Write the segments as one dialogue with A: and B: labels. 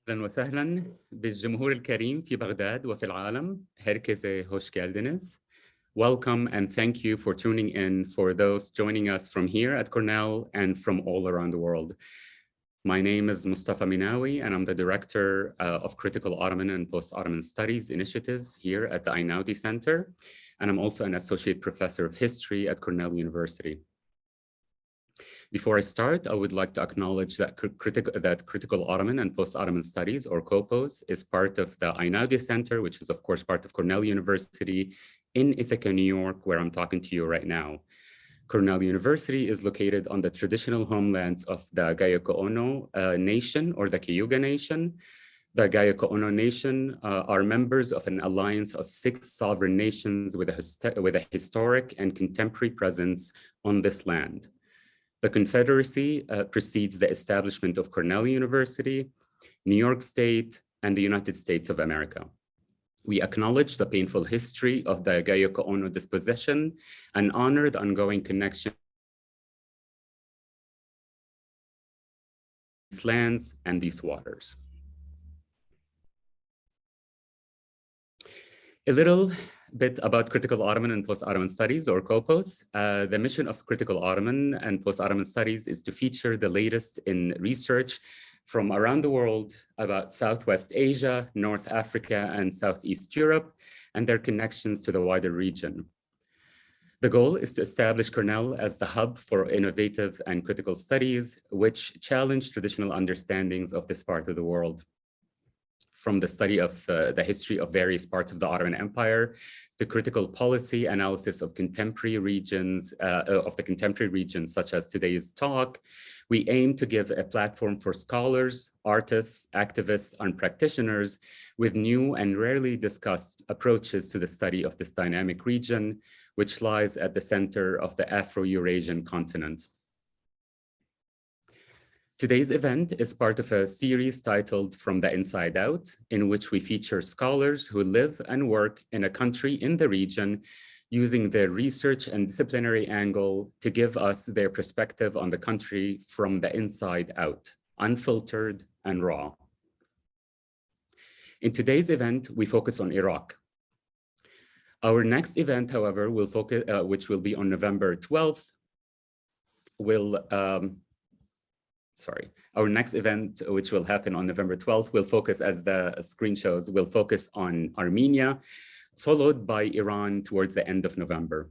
A: أهلا وسهلا بالجمهور الكريم في بغداد وفي العالم. Herkese hoş geldiniz. Welcome and thank you for tuning in for those joining us from here at Cornell and from all around the world. My name is Mustafa Minawi and I'm the Director of Critical Ottoman and Post-Ottoman Studies Initiative here at the Einaudi Center. And I'm also an Associate Professor of History at Cornell University. Before I start, I would like to acknowledge that Critical Ottoman and Post-Ottoman Studies, or CO+POS, is part of the Einaudi Center, which is of course part of Cornell University in Ithaca, New York, where I'm talking to you right now. Cornell University is located on the traditional homelands of the Gayoko'ono Nation, or the Cayuga Nation. The Gayoko'ono Nation are members of an alliance of 6 sovereign nations with a historic and contemporary presence on this land. The Confederacy precedes the establishment of Cornell University, New York State, and the United States of America. We acknowledge the painful history of the Gayoko'ono dispossession and honor the ongoing connection to these lands and these waters. A little bit about Critical Ottoman and Post-Ottoman Studies, or CO+POS. The mission of Critical Ottoman and Post-Ottoman Studies is to feature the latest in research from around the world about Southwest Asia, North Africa, and Southeast Europe, and their connections to the wider region. The goal is to establish Cornell as the hub for innovative and critical studies, which challenge traditional understandings of this part of the world. From the study of the history of various parts of the Ottoman Empire to critical policy analysis of contemporary regions, such as today's talk, we aim to give a platform for scholars, artists, activists, and practitioners with new and rarely discussed approaches to the study of this dynamic region, which lies at the center of the Afro-Eurasian continent. Today's event is part of a series titled From the Inside Out, in which we feature scholars who live and work in a country in the region, using their research and disciplinary angle to give us their perspective on the country from the inside out, unfiltered and raw. In today's event, we focus on Iraq. Our next event, however, will focus, which will be on November 12th, our next event, which will happen on November 12th, will focus, as the screen shows, will focus on Armenia, followed by Iran towards the end of November.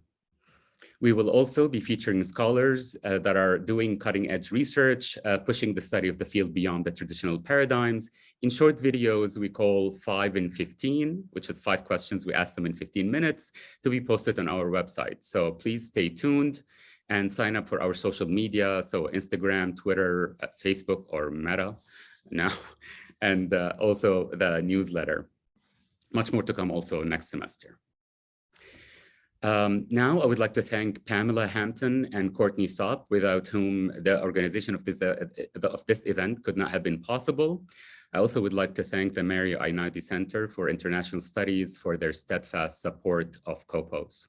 A: We will also be featuring scholars that are doing cutting-edge research, pushing the study of the field beyond the traditional paradigms in short videos we call 5 in 15, which is 5 questions we ask them in 15 minutes, to be posted on our website. So please stay tuned and sign up for our social media, so Instagram, Twitter, Facebook, or Meta now, and also the newsletter. Much more to come also next semester. Now I would like to thank Pamela Hampton and Courtney Sopp, without whom the organization of this event could not have been possible. I also would like to thank the Mary Einaudi Center for International Studies for their steadfast support of CO+POS.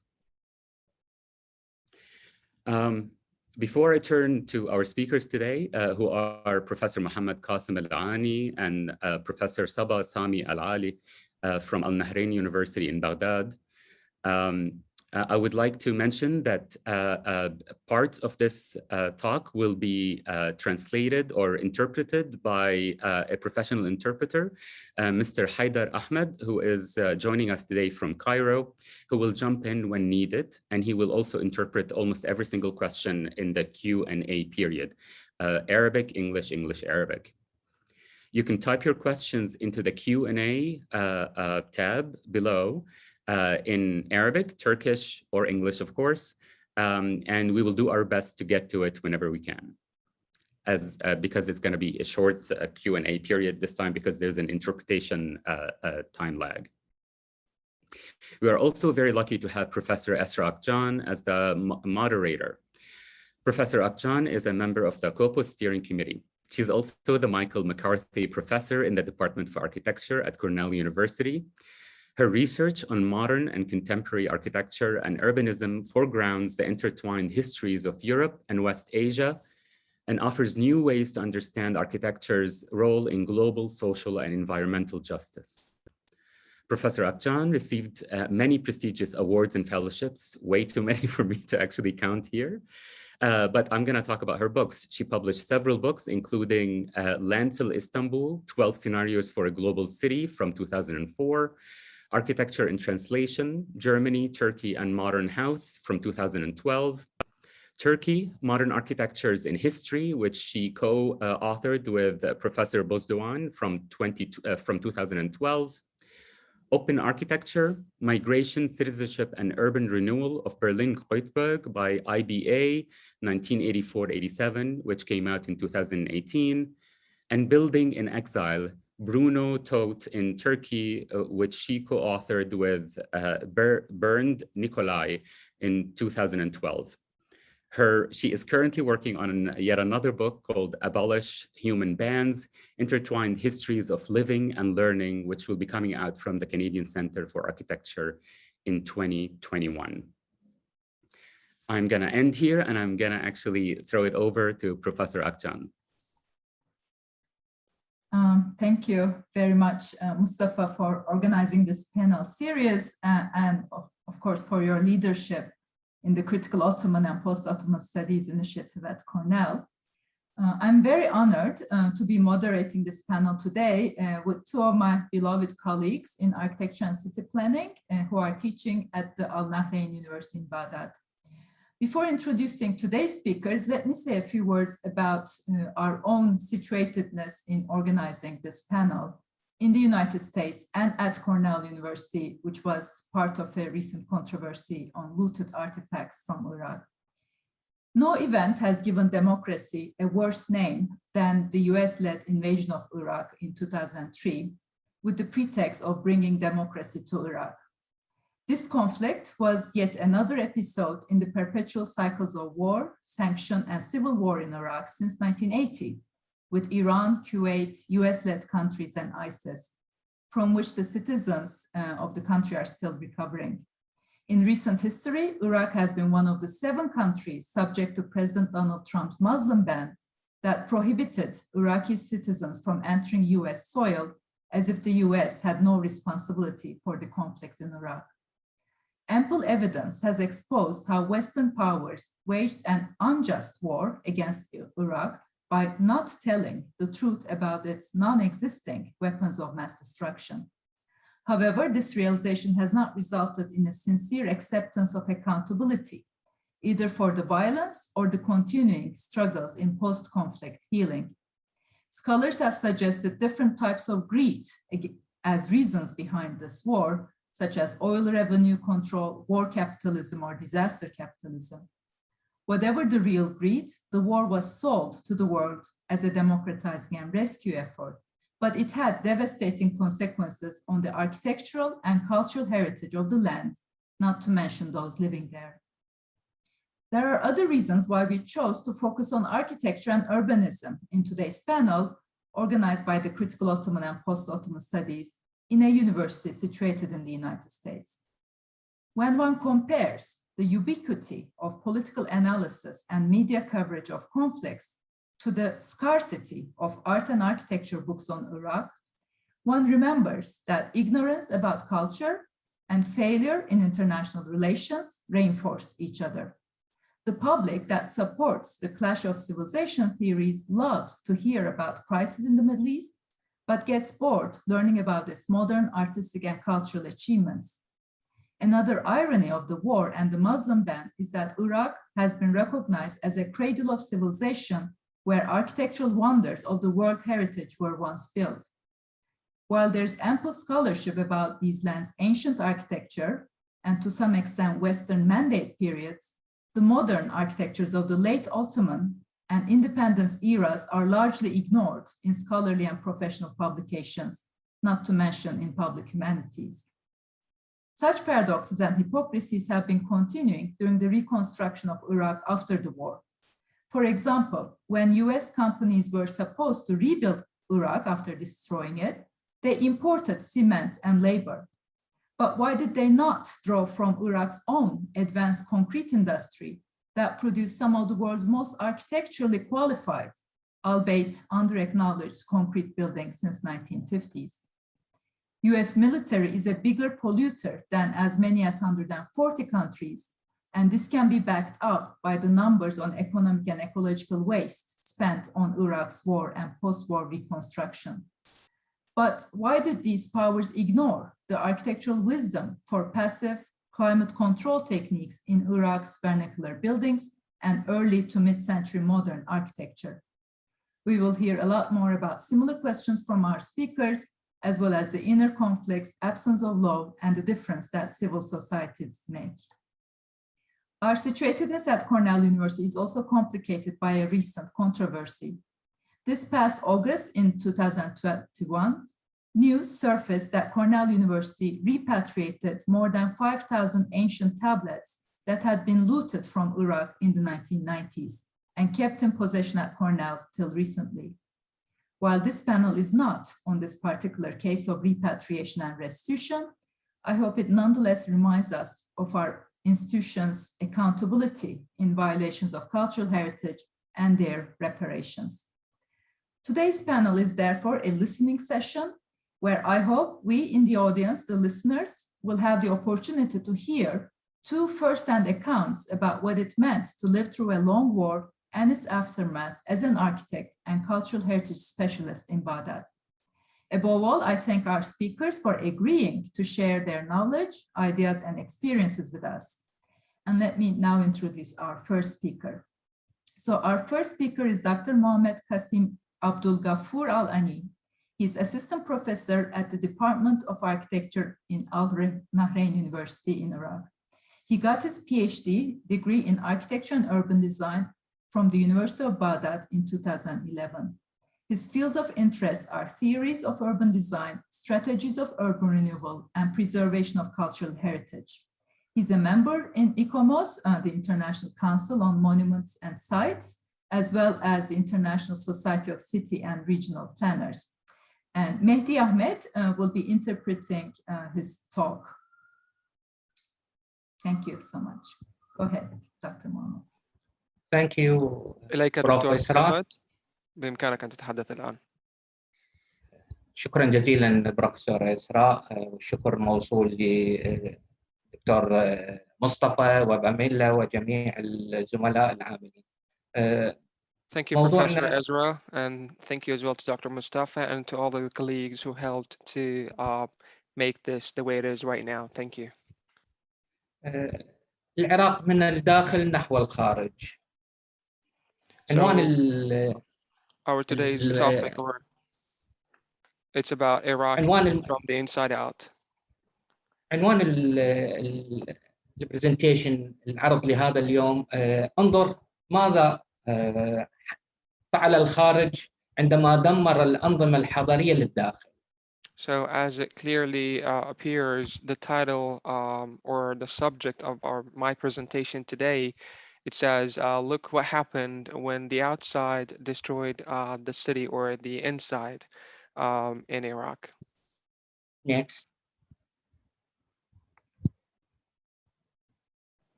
A: Before I turn to our speakers today, who are Professor Mohammed Qasim Al-Ani and Professor Sabah Sami Al-Ali from Nahrain University in Baghdad, I would like to mention that part of this talk will be translated or interpreted by a professional interpreter, Mr. Haidar Ahmed, who is joining us today from Cairo, who will jump in when needed, and he will also interpret almost every single question in the Q&A period, Arabic, English, English, Arabic. You can type your questions into the Q&A tab below, in Arabic, Turkish, or English, of course, and we will do our best to get to it whenever we can, because it's going to be a short Q&A period this time, because there's an interpretation time lag. We are also very lucky to have Professor Esra Akjan as the moderator. Professor Akjan is a member of the CO+POS Steering Committee. She's also the Michael McCarthy Professor in the Department of Architecture at Cornell University. Her research on modern and contemporary architecture and urbanism foregrounds the intertwined histories of Europe and West Asia, and offers new ways to understand architecture's role in global, social, and environmental justice. Professor Akcan received many prestigious awards and fellowships, way too many for me to actually count here. But I'm going to talk about her books. She published several books, including Landfill Istanbul, 12 Scenarios for a Global City from 2004, Architecture in Translation, Germany, Turkey, and Modern House from 2012, Turkey, Modern Architectures in History, which she co-authored with Professor Bozdoğan from 2012, Open Architecture, Migration, Citizenship, and Urban Renewal of Berlin-Kreuzberg by IBA 1984-87, which came out in 2018, and Building in Exile, Bruno Todt in Turkey, which she co-authored with Bernd Nicolai in 2012. She is currently working on yet another book called Abolish Human Bans, Intertwined Histories of Living and Learning, which will be coming out from the Canadian Centre for Architecture in 2021. I'm going to end here, and I'm going to actually throw it over to Professor Akcan.
B: Thank you very much, Mustafa, for organizing this panel series and of course, for your leadership in the Critical Ottoman and Post-Ottoman Studies Initiative at Cornell. I'm very honored to be moderating this panel today with two of my beloved colleagues in architecture and city planning who are teaching at the Nahrain University in Baghdad. Before introducing today's speakers, let me say a few words about our own situatedness in organizing this panel in the United States and at Cornell University, which was part of a recent controversy on looted artifacts from Iraq. No event has given democracy a worse name than the US-led invasion of Iraq in 2003, with the pretext of bringing democracy to Iraq. This conflict was yet another episode in the perpetual cycles of war, sanction, and civil war in Iraq since 1980, with Iran, Kuwait, US-led countries, and ISIS, from which the citizens of the country are still recovering. In recent history, Iraq has been one of the 7 countries subject to President Donald Trump's Muslim ban that prohibited Iraqi citizens from entering US soil, as if the US had no responsibility for the conflicts in Iraq. Ample evidence has exposed how Western powers waged an unjust war against Iraq by not telling the truth about its non-existing weapons of mass destruction. However, this realization has not resulted in a sincere acceptance of accountability, either for the violence or the continuing struggles in post-conflict healing. Scholars have suggested different types of greed as reasons behind this war, such as oil revenue control, war capitalism, or disaster capitalism. Whatever the real greed, the war was sold to the world as a democratizing and rescue effort, but it had devastating consequences on the architectural and cultural heritage of the land, not to mention those living there. There are other reasons why we chose to focus on architecture and urbanism in today's panel, organized by the Critical Ottoman and Post-Ottoman Studies in a university situated in the United States. When one compares the ubiquity of political analysis and media coverage of conflicts to the scarcity of art and architecture books on Iraq, one remembers that ignorance about culture and failure in international relations reinforce each other. The public that supports the clash of civilization theories loves to hear about crises in the Middle East, but gets bored learning about its modern artistic and cultural achievements. Another irony of the war and the Muslim ban is that Iraq has been recognized as a cradle of civilization where architectural wonders of the world heritage were once built. While there's ample scholarship about these lands' ancient architecture, and to some extent Western mandate periods, the modern architectures of the late Ottoman and independence eras are largely ignored in scholarly and professional publications, not to mention in public humanities. Such paradoxes and hypocrisies have been continuing during the reconstruction of Iraq after the war. For example, when US companies were supposed to rebuild Iraq after destroying it, they imported cement and labor. But why did they not draw from Iraq's own advanced concrete industry that produced some of the world's most architecturally qualified, albeit under-acknowledged concrete buildings since 1950s. US military is a bigger polluter than as many as 140 countries, and this can be backed up by the numbers on economic and ecological waste spent on Iraq's war and post-war reconstruction. But why did these powers ignore the architectural wisdom for passive climate control techniques in Iraq's vernacular buildings and early to mid-century modern architecture? We will hear a lot more about similar questions from our speakers, as well as the inner conflicts, absence of law, and the difference that civil societies make. Our situatedness at Cornell University is also complicated by a recent controversy. This past August in 2021, news surfaced that Cornell University repatriated more than 5,000 ancient tablets that had been looted from Iraq in the 1990s and kept in possession at Cornell till recently. While this panel is not on this particular case of repatriation and restitution, I hope it nonetheless reminds us of our institutions' accountability in violations of cultural heritage and their reparations. Today's panel is therefore a listening session where I hope we in the audience, the listeners, will have the opportunity to hear two first-hand accounts about what it meant to live through a long war and its aftermath as an architect and cultural heritage specialist in Baghdad. Above all, I thank our speakers for agreeing to share their knowledge, ideas, and experiences with us. And let me now introduce our first speaker. So our first speaker is Dr. Mohammed Qasim Abdul Ghafoor Al-Ani. He's assistant professor at the Department of Architecture in Nahrain University in Iraq. He got his Ph.D. degree in architecture and urban design from the University of Baghdad in 2011. His fields of interest are theories of urban design, strategies of urban renewal, and preservation of cultural heritage. He's a member in ICOMOS, the International Council on Monuments and Sites, as well as the International Society of City and Regional Planners. And Mehdi Ahmed will be interpreting his talk. Thank you so much. Go ahead, Dr. Mohammed.
C: Thank you.
D: إليك دكتور محمد، بإمكانك أن تتحدث الآن.
C: شكرا جزيلا بروفيسور إسراء، والشكر موصول لدكتور مصطفى وباميلا وجميع الزملاء العاملين.
D: Thank you, Professor Ezra, and thank you as well to Dr. Mustafa and to all the colleagues who helped to make this the way it is right now. Thank you.
C: العراق من الداخل نحو الخارج.
D: So, our today's topic, it's about Iraq from the inside out.
C: عنوان البرزنتيشن العرض لهذا اليوم انظر ماذا فعل الخارج عندما دمر الأنظمة الحضارية للداخل.
D: So as it clearly appears, the title or the subject of my presentation today, it says, look what happened when the outside destroyed the city, or the inside in Iraq.
C: Next.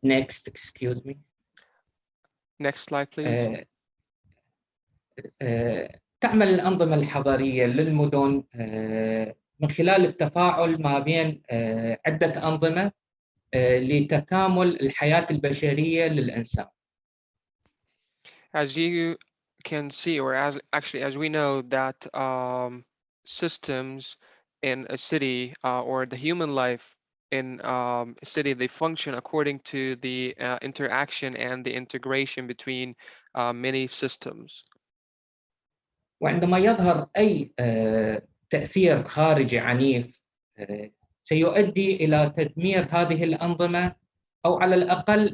C: Next, excuse me.
D: Next slide, please.
C: تعمل الأنظمة الحضارية للمدن من خلال التفاعل ما بين عدة أنظمة لتكامل الحياة البشرية للإنسان.
D: As you can see, or as we know, that systems in a city or the human life in a city, they function according to the interaction and the integration between many systems.
C: وعندما يظهر أي تأثير خارجي عنيف سيؤدي إلى تدمير هذه الأنظمة، أو على الأقل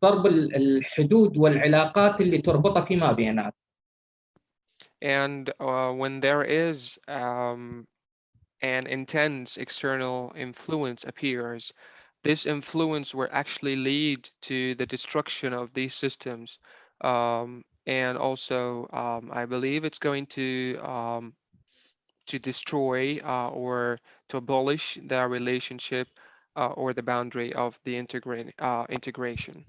C: ضرب الحدود والعلاقات اللي تربطها فيما بينها.
D: And when there is an intense external influence appears, this influence will actually lead to the destruction of these systems. And also, I believe it's going to destroy or to abolish the relationship or the boundary of the integration.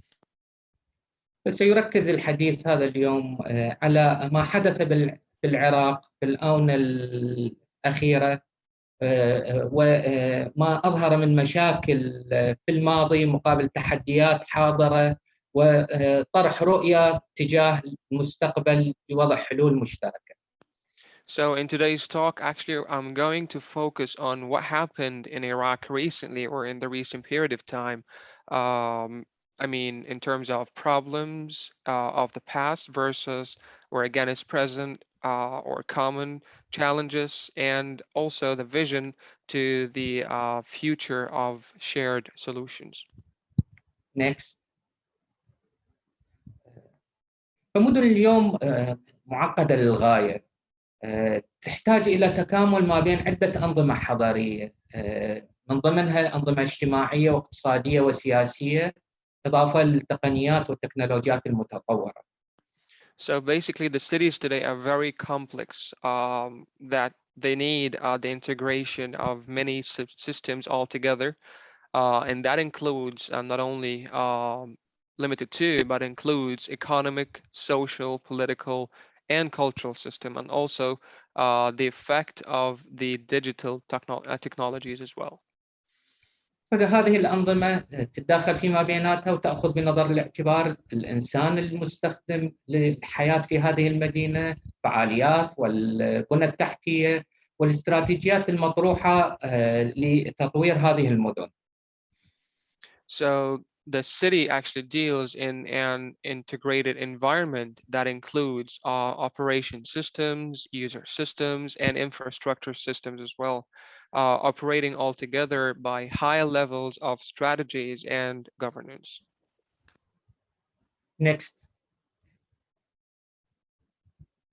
C: سيركز الحديث هذا اليوم على ما حدث بالعراق في الآونة الأخيرة وما أظهر من مشاكل في الماضي مقابل تحديات حاضرة وطرح رؤية تجاه المستقبل لوضع حلول مشتركة.
D: So in today's talk, actually, I'm going to focus on what happened in Iraq recently or in the recent period of time. I mean, in terms of problems of the past versus or again is present or common challenges, and also the vision to the future of shared solutions.
C: Next. فمدن اليوم معقدة للغاية، تحتاج إلى تكامل ما بين عدة أنظمة حضارية، من ضمنها أنظمة اجتماعية واقتصادية وسياسية، إضافة للتقنيات والتكنولوجيات المتطورة.
D: So basically, the cities today are very complex, that they need the integration of many systems all together, and that includes not only limited to, but includes economic, social, political, and cultural system, and also the effect of the digital technologies as well.
C: فهذه الأنظمة تتداخل فيما بيناتها وتأخذ بنظر الاعتبار الإنسان المستخدم للحياة في هذه المدينة، فعاليات والبنى التحتية والاستراتيجيات المطروحة لتطوير هذه المدن.
D: So the city actually deals in an integrated environment that includes operation systems, user systems, and infrastructure systems as well, operating all together by high levels of strategies and governance.
C: Next.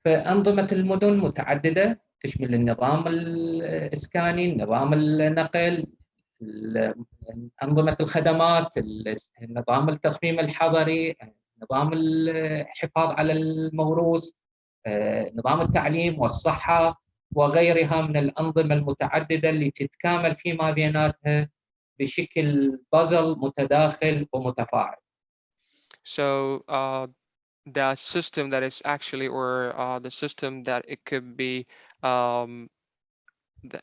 C: فأنظمة المدن متعددة تشمل النظام الإسكاني، نظام النقل، أنظمة الخدمات، نظام التصميم الحضري، نظام الحفاظ على الموروث، نظام التعليم والصحة وغيرها من الأنظمة المتعددة اللي تتكامل فيما بيناتها بشكل بازل متداخل ومتفاعل.
D: So the system that is actually, or the system that it could be,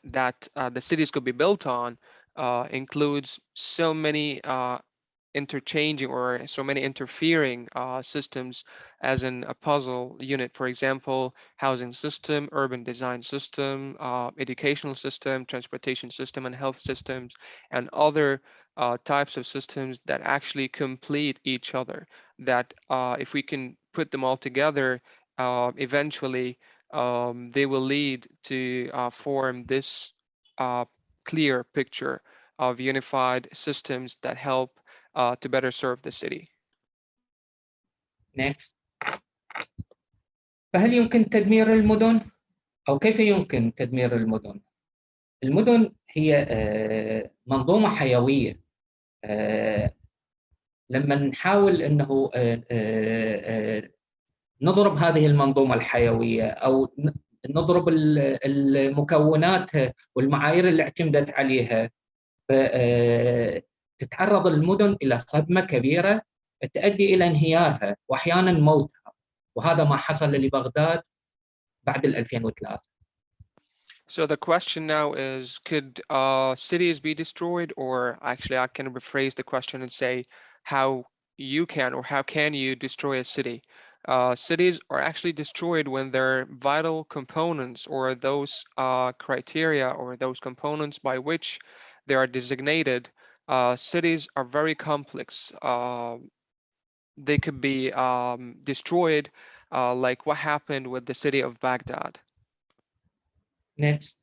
D: that the cities could be built on, includes so many interchanging or so many interfering systems as in a puzzle unit. For example, housing system, urban design system, educational system, transportation system, and health systems, and other types of systems that actually complete each other, that if we can put them all together, eventually they will lead to form this clear picture of unified systems that help to better serve the city.
C: Next. فهل يمكن تدمير المدن؟ أو كيف يمكن تدمير المدن؟ المدن هي منظومة حيوية. لما نحاول أنه نضرب هذه المنظومة الحيوية أو نضرب المكونات والمعايير اللي اعتمدت عليها، تتعرض المدن إلى صدمة كبيرة تؤدي إلى انهيارها وأحيانا موتها، وهذا ما حصل لبغداد بعد 2003.
D: So the question now is, could cities be destroyed? Or actually I can rephrase the question and say how you can, or how can you destroy a city? Cities are actually destroyed when their vital components, or those criteria or those components by which they are designated, cities are very complex. They could be destroyed like what happened with the city of Baghdad.
C: Next.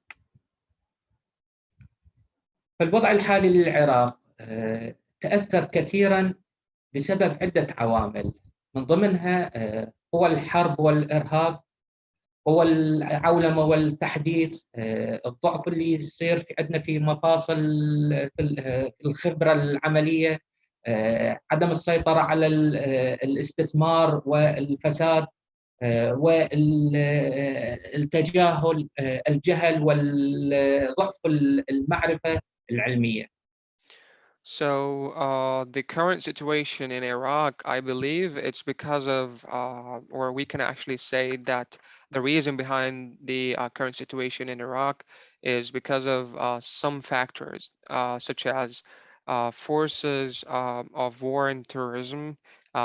C: فالوضع الحالي للعراق تأثر كثيرا بسبب عدة عوامل، من ضمنها قوى الحرب والإرهاب، قوى العولمة والتحديث، الضعف اللي يصير في عندنا في مفاصل في الخبرة العملية، عدم السيطرة على الاستثمار والفساد، والتجاهل، الجهل، والضعف المعرفة العلمية.
D: So the current situation in Iraq, I believe it's because of, or we can actually say that the reason behind the current situation in Iraq is because of some factors, such as forces of war and terrorism,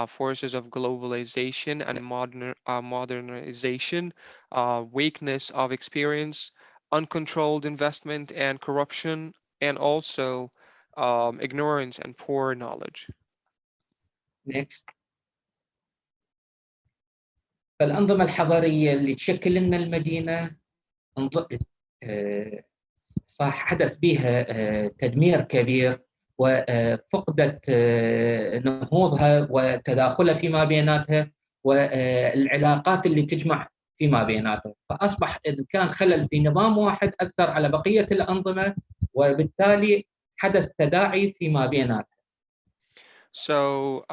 D: forces of globalization and modernization, weakness of experience, uncontrolled investment and corruption, and also ignorance and poor knowledge.
C: Next. فالأنظمة الحضارية اللي تشكل لنا المدينة صح حدث بها تدمير كبير، وفقدت نهوضها وتداخلها فيما بيناتها والعلاقات اللي تجمع فيما بيناتها، فأصبح إن كان خلل في نظام واحد أثر على بقية الأنظمة، وبالتالي حدث تداعي فيما بيناتها.
D: So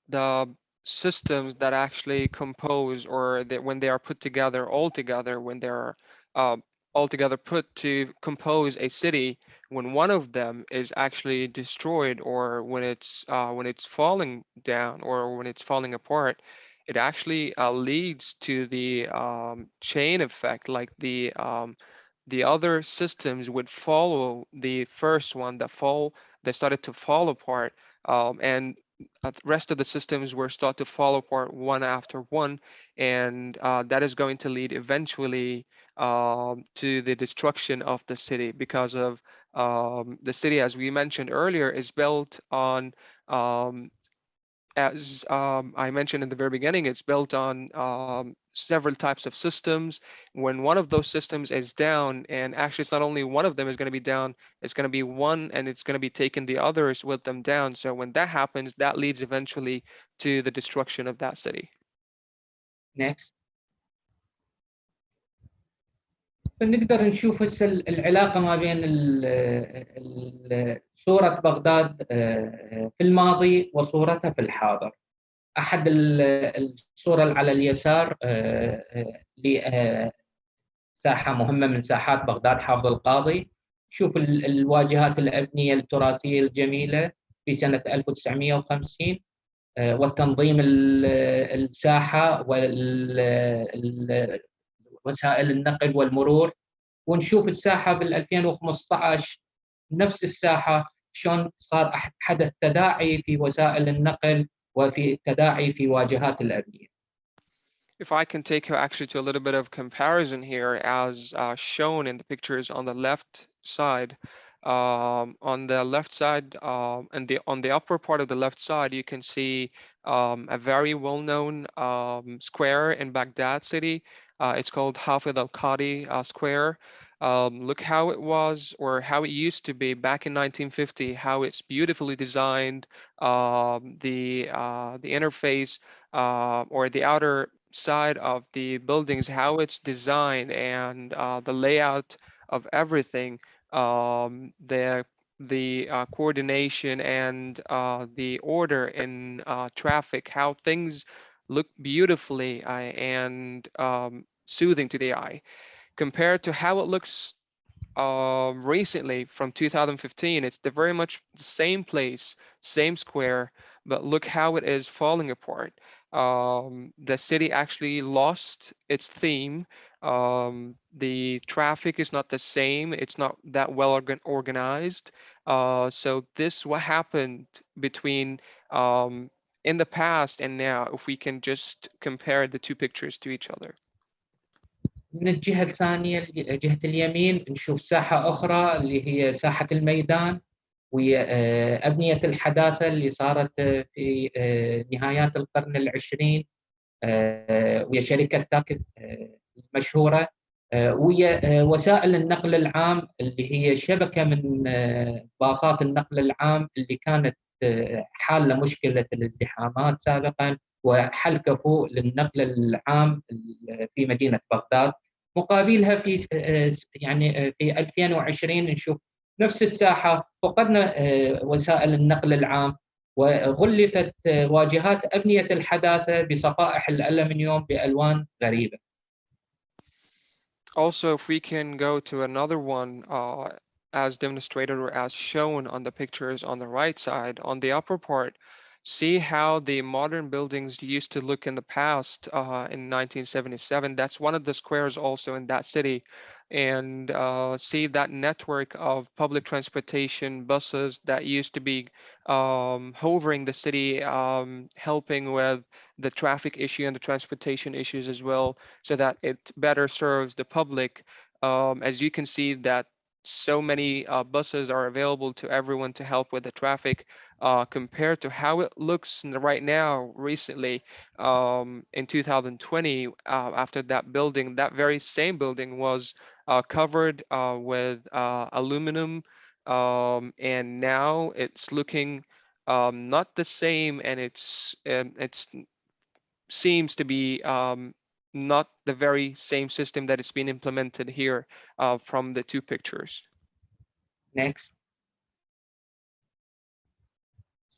D: the systems that actually compose, or that when they are put together all together, when they're all together put to compose a city, when one of them is actually destroyed, or when it's falling down, or when it's falling apart, it actually leads to the chain effect, like the other systems would follow the first one that started to fall apart, and the rest of the systems were start to fall apart one after one, and that is going to lead eventually to the destruction of the city, because of the city, as we mentioned earlier, is built on as I mentioned in the very beginning, it's built on several types of systems. When one of those systems is down, and actually it's not only one of them is going to be down, it's going to be one, and it's going to be taking the others with them down. So when that happens, that leads eventually to the destruction of that city.
C: Next. فنقدر نشوف هسه العلاقة ما بين صورة بغداد في الماضي وصورتها في الحاضر. أحد الصورة على اليسار لساحة مهمة من ساحات بغداد، حافظ القاضي. شوف الواجهات الأبنية التراثية الجميلة في سنة 1950، والتنظيم الساحة وسائل النقل والمرور. ونشوف الساحة بال 2015 نفس الساحة شلون صار حدث تداعي في وسائل النقل وفي تداعي في واجهات الأبنية.
D: If I can take you actually to a little bit of comparison here, as shown in the pictures on the left side. On the left side, and on the upper part of the left side, you can see a very well-known square in Baghdad city. It's called Hafid al-Qadi Square. Look how it was, or how it used to be back in 1950, how it's beautifully designed, the interface or the outer side of the buildings, how it's designed, and the layout of everything, the coordination and the order in traffic, how things look beautifully and soothing to the eye, compared to how it looks recently from 2015. It's very much the same place, same square, but look how it is falling apart. The city actually lost its theme. The traffic is not the same. It's not that well organized. So this what happened between in the past and now, if we can just compare the two pictures to each other.
C: من الجهة الثانية، جهة اليمين، نشوف ساحة أخرى اللي هي ساحة الميدان، وهي أبنية الحداثة اللي صارت في نهايات القرن العشرين، وهي شركة تاكت المشهورة، وهي وسائل النقل العام اللي هي شبكة من باصات النقل العام اللي كانت حالة مشكلة الازدحامات سابقا، وحل كفو للنقل العام في مدينة بغداد. مقابلها في يعني في 2020 نشوف نفس الساحة، فقدنا وسائل النقل العام، وغلفت واجهات أبنية الحداثة بصفائح الألمنيوم بألوان غريبة.
D: Also, if we can go to another one, as demonstrated or as shown on the pictures on the right side, on the upper part, see how the modern buildings used to look in the past in 1977. That's one of the squares also in that city. And see that network of public transportation buses that used to be hovering the city, helping with the traffic issue and the transportation issues as well, so that it better serves the public. As you can see that so many buses are available to everyone to help with the traffic, compared to how it looks right now recently in 2020, after that building, that very same building was covered with aluminum, and now it's looking not the same, and it's seems to be not the very same system that it's been implemented here from the two pictures.
C: Next.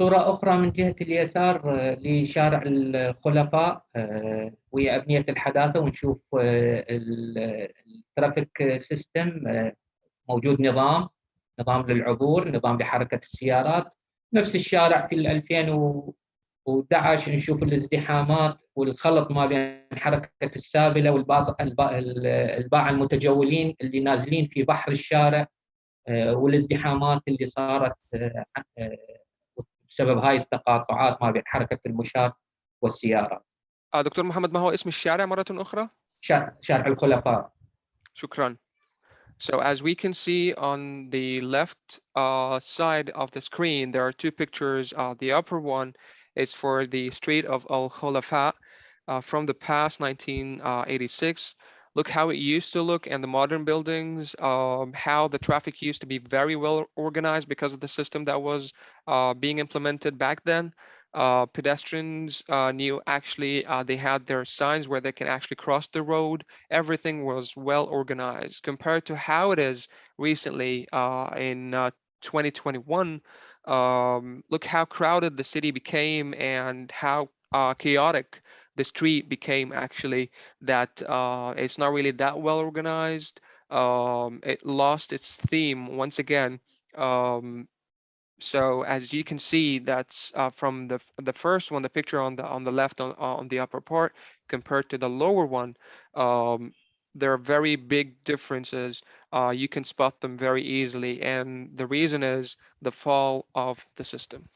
C: صورة أخرى من جهة اليسار لشارع الخلفاء وهي أبنية الحداثة، ونشوف الترافيك سيستم، موجود نظام للعبور، نظام لحركة السيارات. نفس الشارع في 2011 نشوف الازدحامات والخلط ما بين حركة السابلة والباعة المتجولين اللي نازلين في بحر الشارع، والازدحامات اللي صارت بسبب هاي التقاطعات ما بين حركة المشاة والسيارة.
D: دكتور محمد، ما هو اسم الشارع مرة أخرى؟
C: شارع الخلفاء.
D: شكرا. So as we can see on the left side of the screen, there are two pictures. The upper one is for the street of Al Khulafa from the past 1986. Look how it used to look, and the modern buildings, how the traffic used to be very well organized because of the system that was being implemented back then. Pedestrians knew actually they had their signs where they can actually cross the road. Everything was well organized compared to how it is recently in 2021. Look how crowded the city became and how chaotic the street became actually, that it's not really that well organized. It lost its theme once again. So as you can see, that's from the first one, the picture on the left on the upper part compared to the lower one. There are very big differences. You can spot them very easily, and the reason is the fall of the system.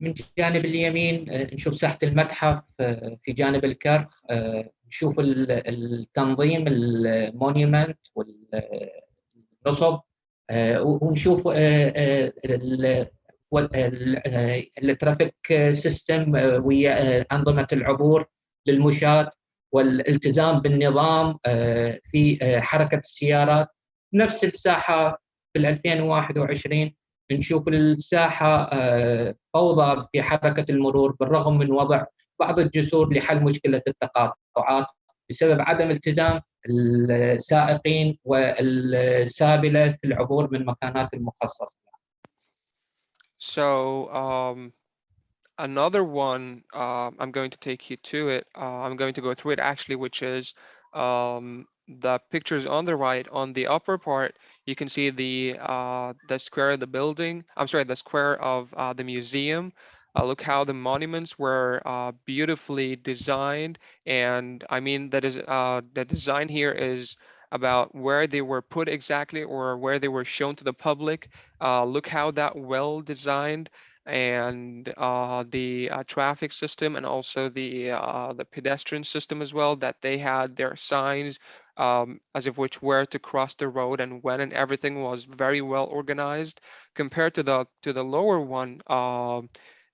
C: من جانب اليمين نشوف ساحة المتحف، في جانب الكرخ نشوف التنظيم، المونيومنت والنصب، ونشوف الترافيك سيستم ويا أنظمة العبور للمشاة والالتزام بالنظام في حركة السيارات. نفس الساحة في 2021 نشوف الساحة فوضى في حركة المرور بالرغم من وضع بعض الجسور لحل مشكلة التقاطعات بسبب عدم التزام السائقين والسابلة في العبور من مكانات المخصصة.
D: So another one, I'm going to take you to it. I'm going to go through it actually, which is the pictures on the right. On the upper part, you can see the square of the building. I'm sorry, the square of the museum. Look how the monuments were beautifully designed, and I mean that is the design here is about where they were put exactly, or where they were shown to the public. Look how that well designed, and the traffic system, and also the pedestrian system as well, that they had their signs as of which where to cross the road and when, and everything was very well organized compared to the lower one.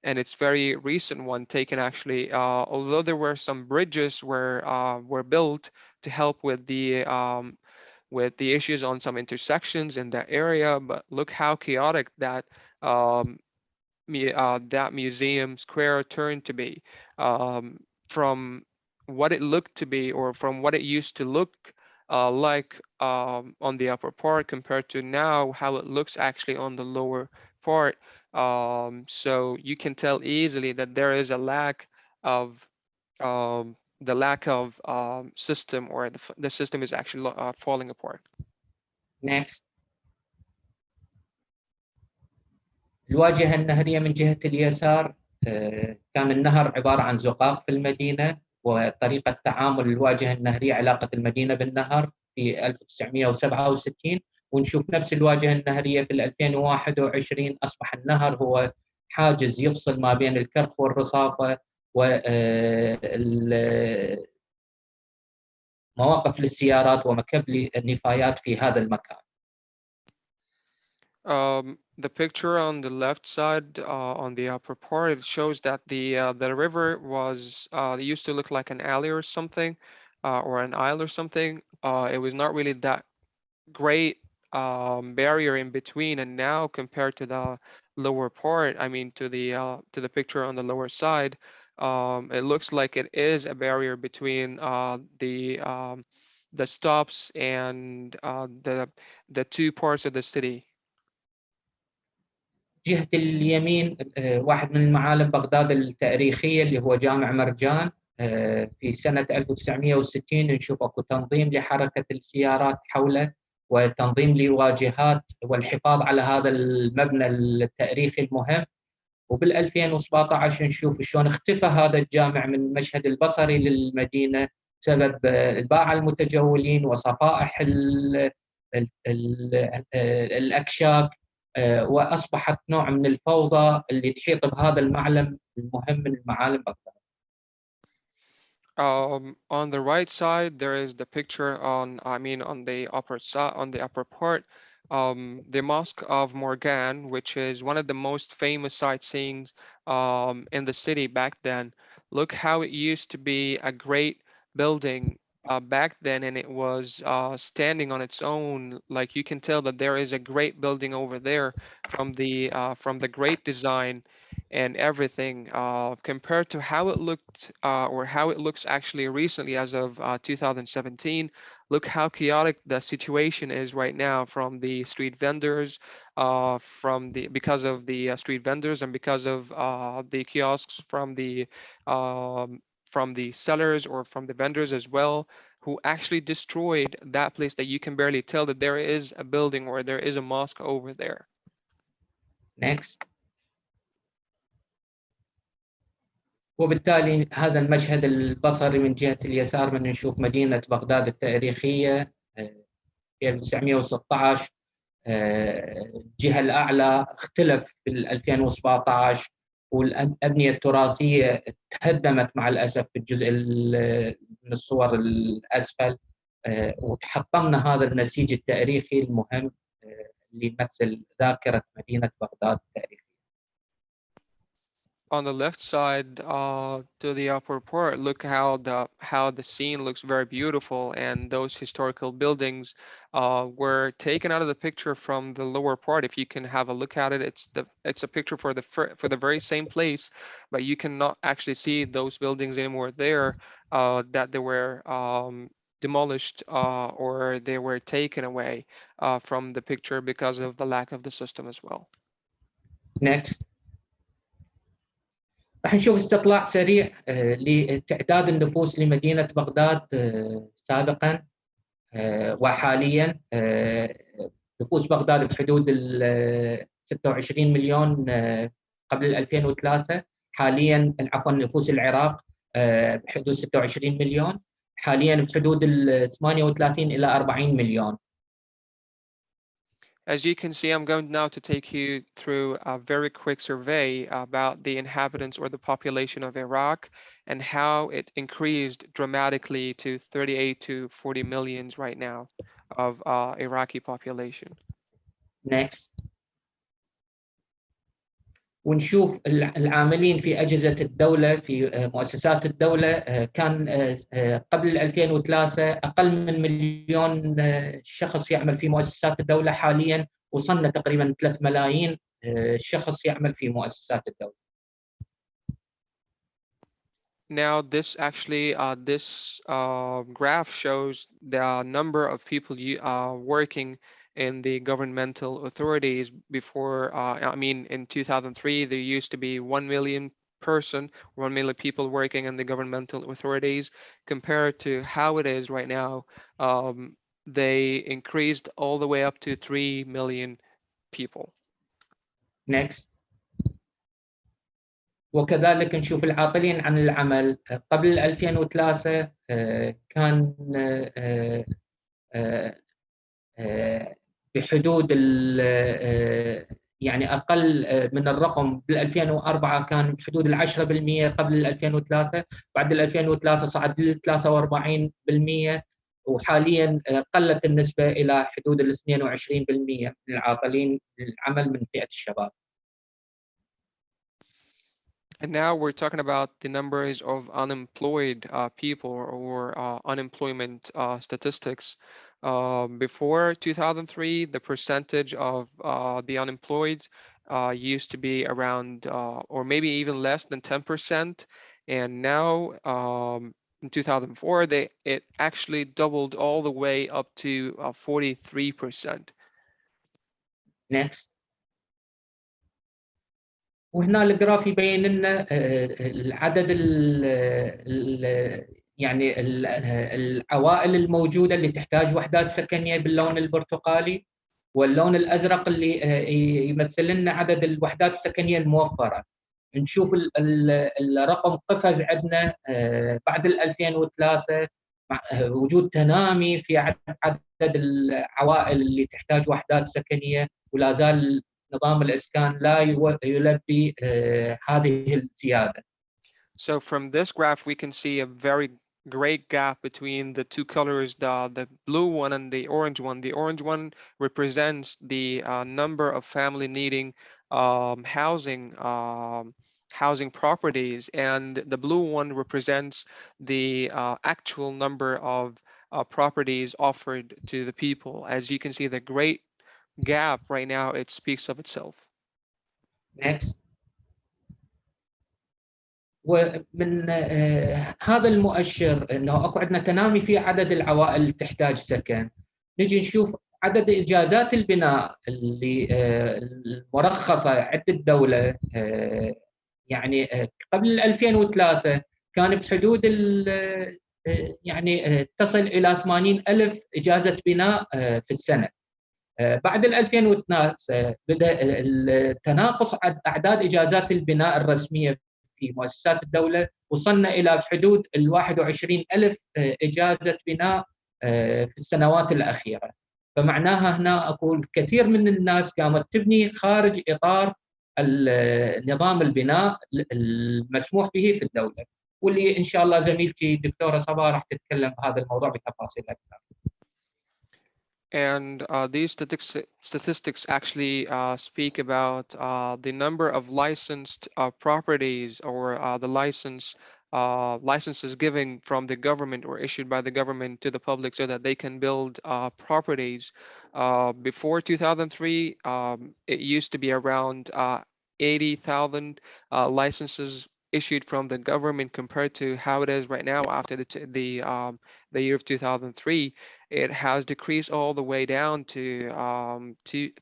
D: And it's very recent one taken actually, although there were some bridges were built to help with the issues on some intersections in that area, but look how chaotic that that museum square turned to be, from what it looked to be, or from what it used to look like on the upper part compared to now how it looks actually on the lower part. So you can tell easily that there is a lack of
C: Next. الواجهة النهرية من جهة اليسار كان النهر عبارة عن زقاق في المدينة، وطريقة تعامل الواجهة النهرية علاقة المدينة بالنهر في 1967. ونشوف نفس الواجهة النهرية في 2021 أصبح النهر هو حاجز يفصل ما بين الكرخ والرصافة ومواقف للسيارات ومكب النفايات في هذا المكان.
D: The picture on the left side, on the upper part, it shows that the river was used to look like an alley or something, or an aisle or something. It was not really that great barrier in between, and now compared to the lower part, I mean to the picture on the lower side, it looks like it is a barrier between the stops and the two parts of the city.
C: جهة اليمين واحد من المعالم بغداد التاريخية اللي هو جامع مرجان. في سنة 1960 نشوف اكو تنظيم لحركة السيارات حوله وتنظيم لواجهات والحفاظ على هذا المبنى التاريخي المهم. وبال 2017 نشوف شلون اختفى هذا الجامع من المشهد البصري للمدينة بسبب الباعة المتجولين وصفائح الأكشاك، وأصبحت نوع من الفوضى اللي تحيط بهذا المعلم المهم من المعالم بغداد.
D: On the right side, there is the picture on the upper side, on the upper part, the Mosque of Morgan, which is one of the most famous sightseeing in the city back then. Look how it used to be a great building back then, and it was standing on its own. Like you can tell that there is a great building over there from the great design and everything, compared to how it looked or how it looks actually recently as of 2017. Look how chaotic the situation is right now from the street vendors, because of the street vendors and because of the kiosks from the sellers or from the vendors as well, who actually destroyed that place that you can barely tell that there is a building or there is a mosque over there.
C: Next. وبالتالي هذا المشهد البصري من جهة اليسار من نشوف مدينة بغداد التاريخية في 1916. الجهة الأعلى اختلف في 2017 والأبنية التراثية تهدمت مع الأسف في الجزء من الصور الأسفل، وتحطمنا هذا النسيج التاريخي المهم اللي يمثل ذاكرة مدينة بغداد التاريخية.
D: On the left side, to the upper part, look how the scene looks very beautiful, and those historical buildings were taken out of the picture from the lower part. If you can have a look at it, it's a picture for the very same place, but you cannot actually see those buildings anymore there, that they were demolished or they were taken away from the picture because of the lack of the system as well.
C: Next. راح نشوف استطلاع سريع لتعداد النفوس لمدينة بغداد سابقا وحاليا. نفوس بغداد بحدود 26 مليون قبل 2003. حاليا عفوا نفوس العراق بحدود 26 مليون، حاليا بحدود 38 إلى 40 مليون.
D: As you can see, I'm going now to take you through a very quick survey about the inhabitants or the population of Iraq and how it increased dramatically to 38 to 40 millions right now of Iraqi population.
C: Next. ونشوف العاملين في أجهزة الدولة في مؤسسات الدولة. كان قبل 2003 أقل من مليون شخص يعمل في مؤسسات الدولة، حالياً وصلنا تقريباً 3 ملايين شخص يعمل في مؤسسات الدولة.
D: Now this actually, this graph shows the number of people working in the governmental authorities before, in 2003, there used to be 1 million people working in the governmental authorities. Compared to how it is right now, they increased all the way up to 3 million people.
C: Next. وكذلك نشوف العاطلين عن العمل قبل 2003 كان بحدود يعني أقل من الرقم. بال 2004 كان بحدود 10% قبل 2003، بعد 2003 صعد ل 43%، وحاليا قلت النسبة إلى حدود ال 22% من العاطلين للعمل من فئة الشباب.
D: And now we're talking about the numbers of unemployed people or unemployment statistics. Before 2003, the percentage of the unemployed used to be around or maybe even less than 10%. And now in 2004, it actually doubled all the way up to 43%.
C: Next. وهنا الجراف يبين لنا العدد يعني العوائل الموجودة اللي تحتاج وحدات سكنية باللون البرتقالي، واللون الأزرق اللي يمثل لنا عدد الوحدات السكنية الموفرة. نشوف الرقم قفز عندنا بعد 2003 مع وجود تنامي في عدد العوائل اللي تحتاج وحدات سكنية، ولا زال نظام الإسكان لا يلبي هذه الزيادة.
D: So from this graph, we can see a very great gap between the two colors, the blue one and the orange one. The orange one represents the number of family needing housing properties, and the blue one represents the actual number of properties offered to the people. As you can see, the great gap right now, it speaks of itself.
C: Next. ومن هذا المؤشر انه اكو عندنا تنامي في عدد العوائل اللي تحتاج سكن. نجي نشوف عدد اجازات البناء اللي المرخصه عند الدوله. يعني قبل 2003 كان بحدود يعني تصل الى 80,000 اجازه بناء في السنه. بعد 2003 بدا التناقص اعداد اجازات البناء الرسميه في مؤسسات الدولة، وصلنا إلى حدود 21,000 إجازة بناء في السنوات الأخيرة. فمعناها هنا أقول كثير من الناس قامت تبني خارج إطار نظام البناء المسموح به في الدولة، واللي إن شاء الله زميلتي الدكتورة صباح راح تتكلم بهذا الموضوع بتفاصيل أكثر.
D: And these statistics actually speak about the number of licensed properties or the licenses given from the government or issued by the government to the public so that they can build properties. Before 2003, it used to be around 80,000 licenses issued from the government compared to how it is right now after the year of 2003. It has decreased all the way down to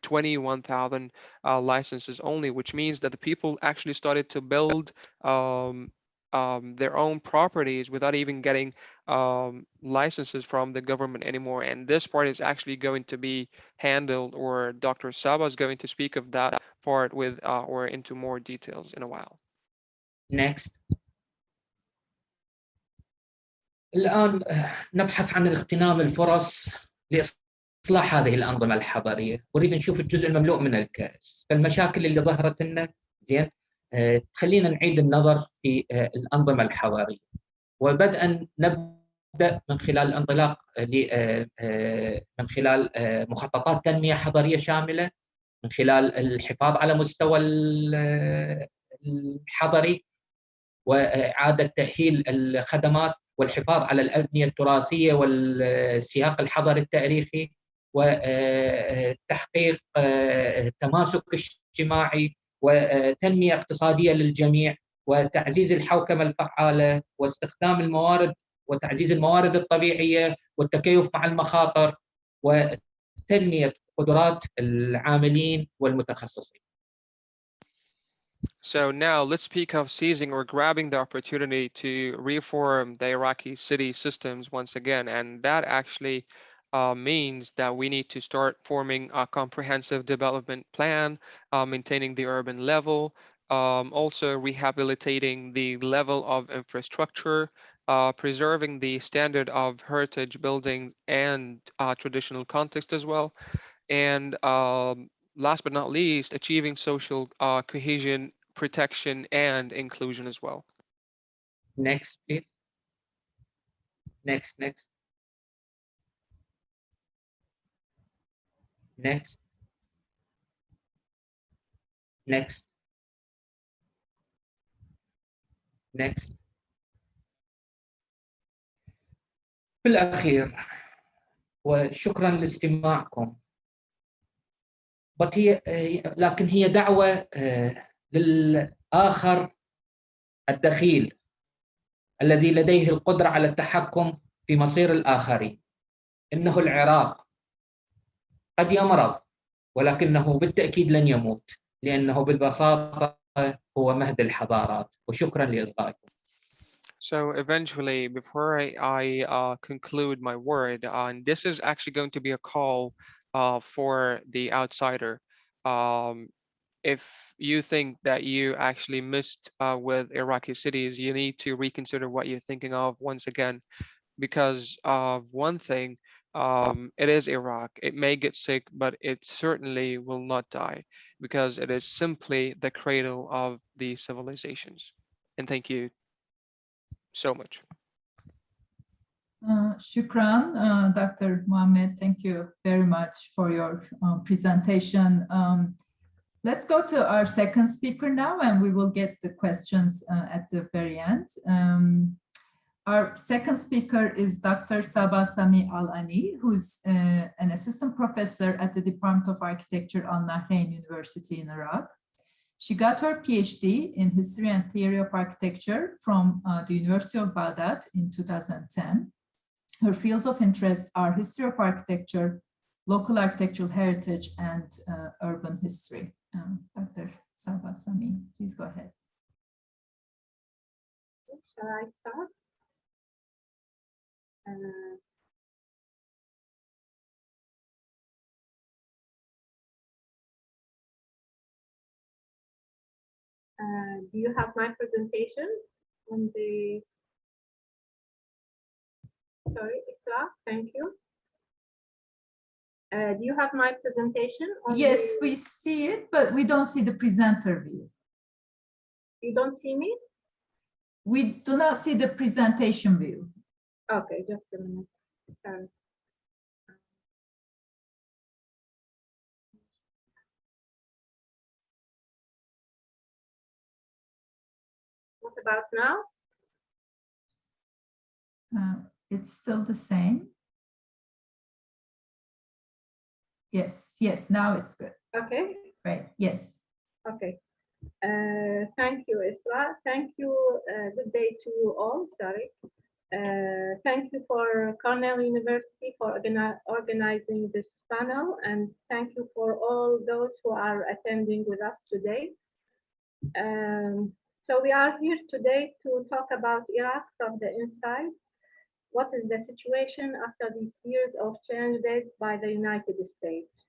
D: 21,000 licenses only, which means that the people actually started to build their own properties without even getting licenses from the government anymore. And this part is actually going to be handled, or Dr. Sabah is going to speak of that part with or into more details in a while.
C: Next. الآن نبحث عن اغتنام الفرص لإصلاح هذه الأنظمة الحضرية. نريد نشوف الجزء المملوء من الكأس. فالمشاكل اللي ظهرت لنا زين تخلينا نعيد النظر في الأنظمة الحضرية، وبدءا نبدأ من خلال الانطلاق من خلال مخططات تنمية حضرية شاملة، من خلال الحفاظ على مستوى الحضري وإعادة تأهيل الخدمات والحفاظ على الأبنية التراثية والسياق الحضري التاريخي، وتحقيق تماسك اجتماعي وتنمية اقتصادية للجميع، وتعزيز الحوكمة الفعالة، واستخدام الموارد وتعزيز الموارد الطبيعية والتكيف مع المخاطر، وتنمية قدرات العاملين والمتخصصين.
D: So now let's speak of seizing or grabbing the opportunity to reform the Iraqi city systems once again. And that actually means that we need to start forming a comprehensive development plan, maintaining the urban level, also rehabilitating the level of infrastructure, preserving the standard of heritage building and traditional context as well. And last but not least, achieving social cohesion, protection, and inclusion as well.
C: Next, please. Next. في الأخير وشكرا لاستماعكم. لكن هي دعوة للآخر الدخيل الذي لديه القدرة على التحكم في مصير الآخرين. إنه العراق قد يمرض ولكنه بالتأكيد لن يموت، لأنه بالبساطة هو مهد الحضارات. وشكرا لإصغائكم.
D: So eventually, before I conclude my word, and this is actually going to be a call for the outsider. If you think that you actually missed with Iraqi cities, you need to reconsider what you're thinking of once again, because of one thing, it is Iraq. It may get sick, but it certainly will not die, because it is simply the cradle of the civilizations. And thank you so much.
B: Shukran, Dr. Mohammed. Thank you very much for your presentation. Let's go to our second speaker now, and we will get the questions at the very end. Our second speaker is Dr. Sabah Sami Al-Ani, who's an assistant professor at the Department of Architecture at Nahrain University in Iraq. She got her Ph.D. in History and Theory of Architecture from the University of Baghdad in 2010. Her fields of interest are history of architecture, local architectural heritage, and urban history. Dr. Sabah Sami, please go ahead.
E: Shall I start? Do you have my presentation on the? Sorry, Isra, thank you. Do you have my presentation?
B: Yes, we see it, but we don't see the presenter view.
E: You don't see me?
B: We do not see the presentation view.
E: Okay, just a minute. Sorry. What about now?
B: It's still the same. Yes, now it's good.
E: Okay.
B: Right, yes.
E: Okay. Thank you, Isra. Thank you. Good day to you all. Sorry. Thank you for Cornell University for organizing this panel, and thank you for all those who are attending with us today. So we are here today to talk about Iraq from the inside. What is the situation after these years of change led by the United States?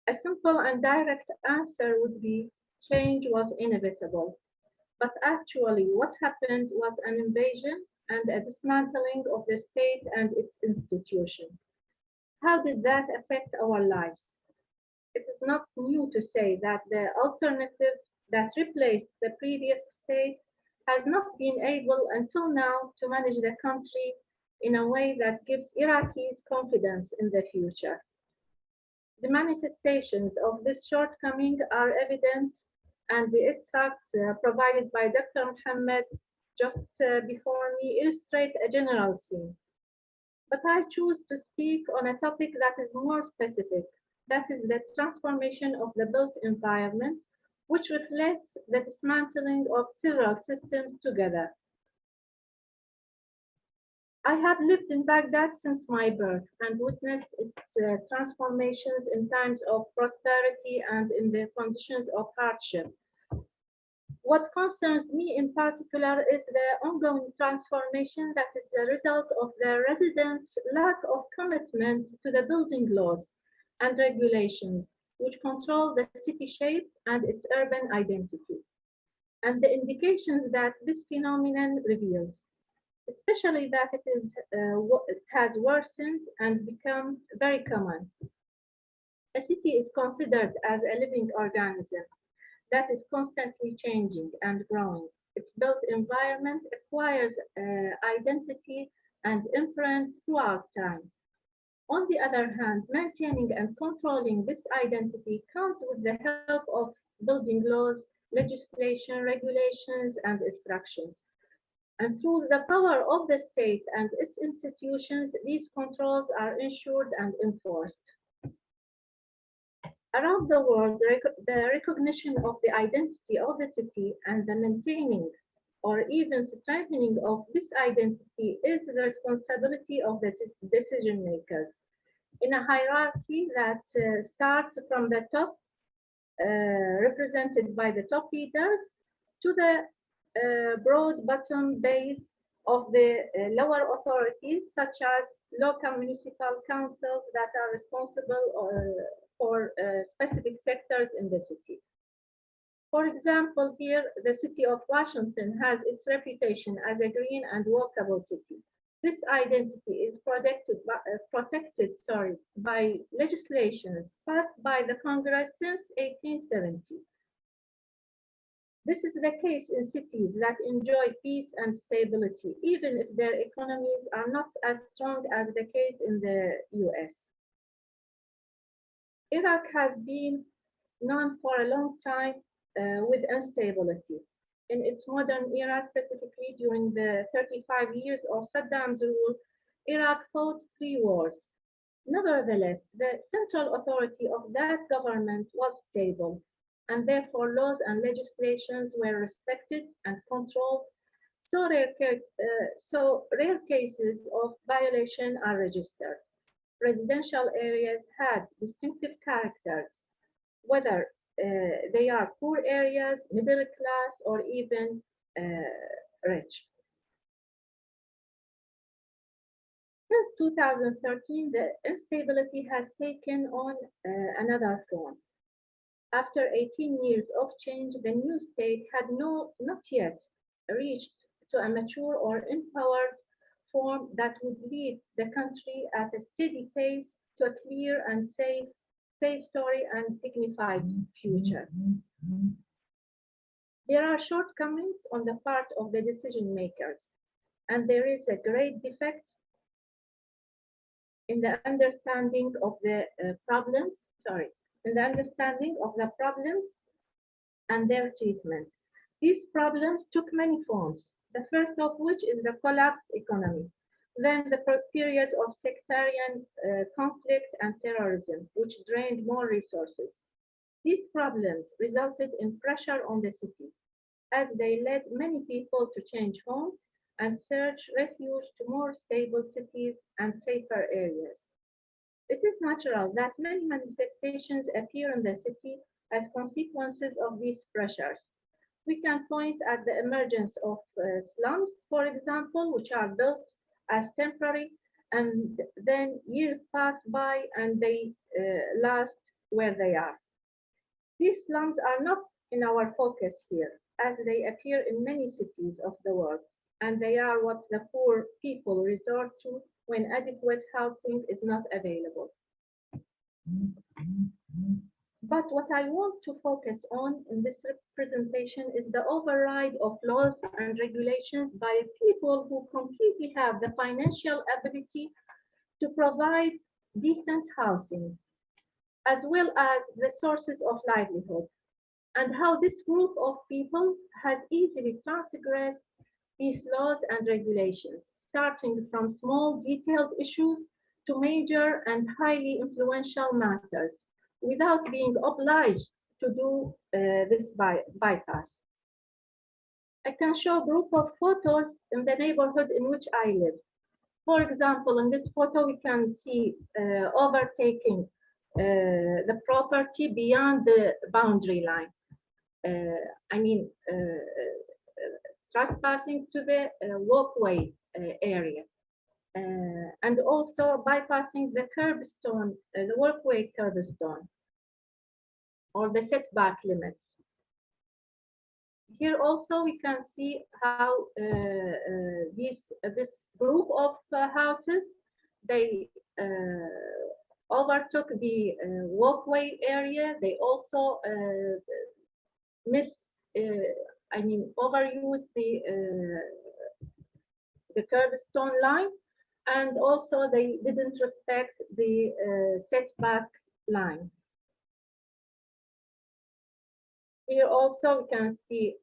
E: A simple and direct answer would be change was inevitable. But actually, what happened was an invasion and a dismantling of the state and its institution. How did that affect our lives? It is not new to say that the alternative that replaced the previous state has not been able until now to manage the country in a way that gives Iraqis confidence in the future. The manifestations of this shortcoming are evident, and the extracts provided by Dr. Mohammed just before me illustrate a general scene. But I choose to speak on a topic that is more specific, that is the transformation of the built environment, which reflects the dismantling of several systems together. I have lived in Baghdad since my birth and witnessed its transformations in times of prosperity and in the conditions of hardship. What concerns me in particular is the ongoing transformation that is the result of the residents' lack of commitment to the building laws and regulations, which control the city shape and its urban identity, and the indications that this phenomenon reveals, especially that it has worsened and become very common. A city is considered as a living organism that is constantly changing and growing. Its built environment acquires identity and imprint throughout time. On the other hand, maintaining and controlling this identity comes with the help of building laws, legislation, regulations, and instructions. And through the power of the state and its institutions, these controls are ensured and enforced. Around the world, the recognition of the identity of the city and the maintaining or even strengthening of this identity is the responsibility of the decision makers in a hierarchy that starts from the top, represented by the top leaders, to the broad bottom base of the lower authorities, such as local municipal councils that are responsible for specific sectors in the city. For example, here, the city of Washington has its reputation as a green and walkable city. This identity is protected by legislations passed by the Congress since 1870. This is the case in cities that enjoy peace and stability, even if their economies are not as strong as the case in the US. Iraq has been known for a long time with instability. In its modern era, specifically during the 35 years of Saddam's rule, Iraq fought 3 wars. Nevertheless, the central authority of that government was stable, and therefore laws and legislations were respected and controlled, so rare cases of violation are registered. Residential areas had distinctive characters, whether they are poor areas, middle class, or even rich. Since 2013, the instability has taken on another form. After 18 years of change, the new state had not yet reached to a mature or empowered form that would lead the country at a steady pace to a clear and safe, and dignified future. There are shortcomings on the part of the decision makers, and there is a great defect in the understanding of the problems and their treatment. These problems took many forms, the first of which is the collapsed economy, then the period of sectarian conflict and terrorism, which drained more resources. These problems resulted in pressure on the city, as they led many people to change homes and search refuge to more stable cities and safer areas. It is natural that many manifestations appear in the city as consequences of these pressures. We can point at the emergence of slums, for example, which are built as temporary, and then years pass by and they last where they are. These slums are not in our focus here, as they appear in many cities of the world, and they are what the poor people resort to when adequate housing is not available. But what I want to focus on in this presentation is the override of laws and regulations by people who completely have the financial ability to provide decent housing, as well as the sources of livelihood, and how this group of people has easily transgressed these laws and regulations, starting from small detailed issues to major and highly influential matters, without being obliged to do this bypass. I can show a group of photos in the neighborhood in which I live. For example, in this photo, we can see overtaking the property beyond the boundary line. Trespassing to the walkway area. And also bypassing the curbstone, the walkway curbstone. or the setback limits. Here also we can see how this group of houses, they overtook the walkway area. They also overused the curved stone line, and also they didn't respect the setback line. Here also we can see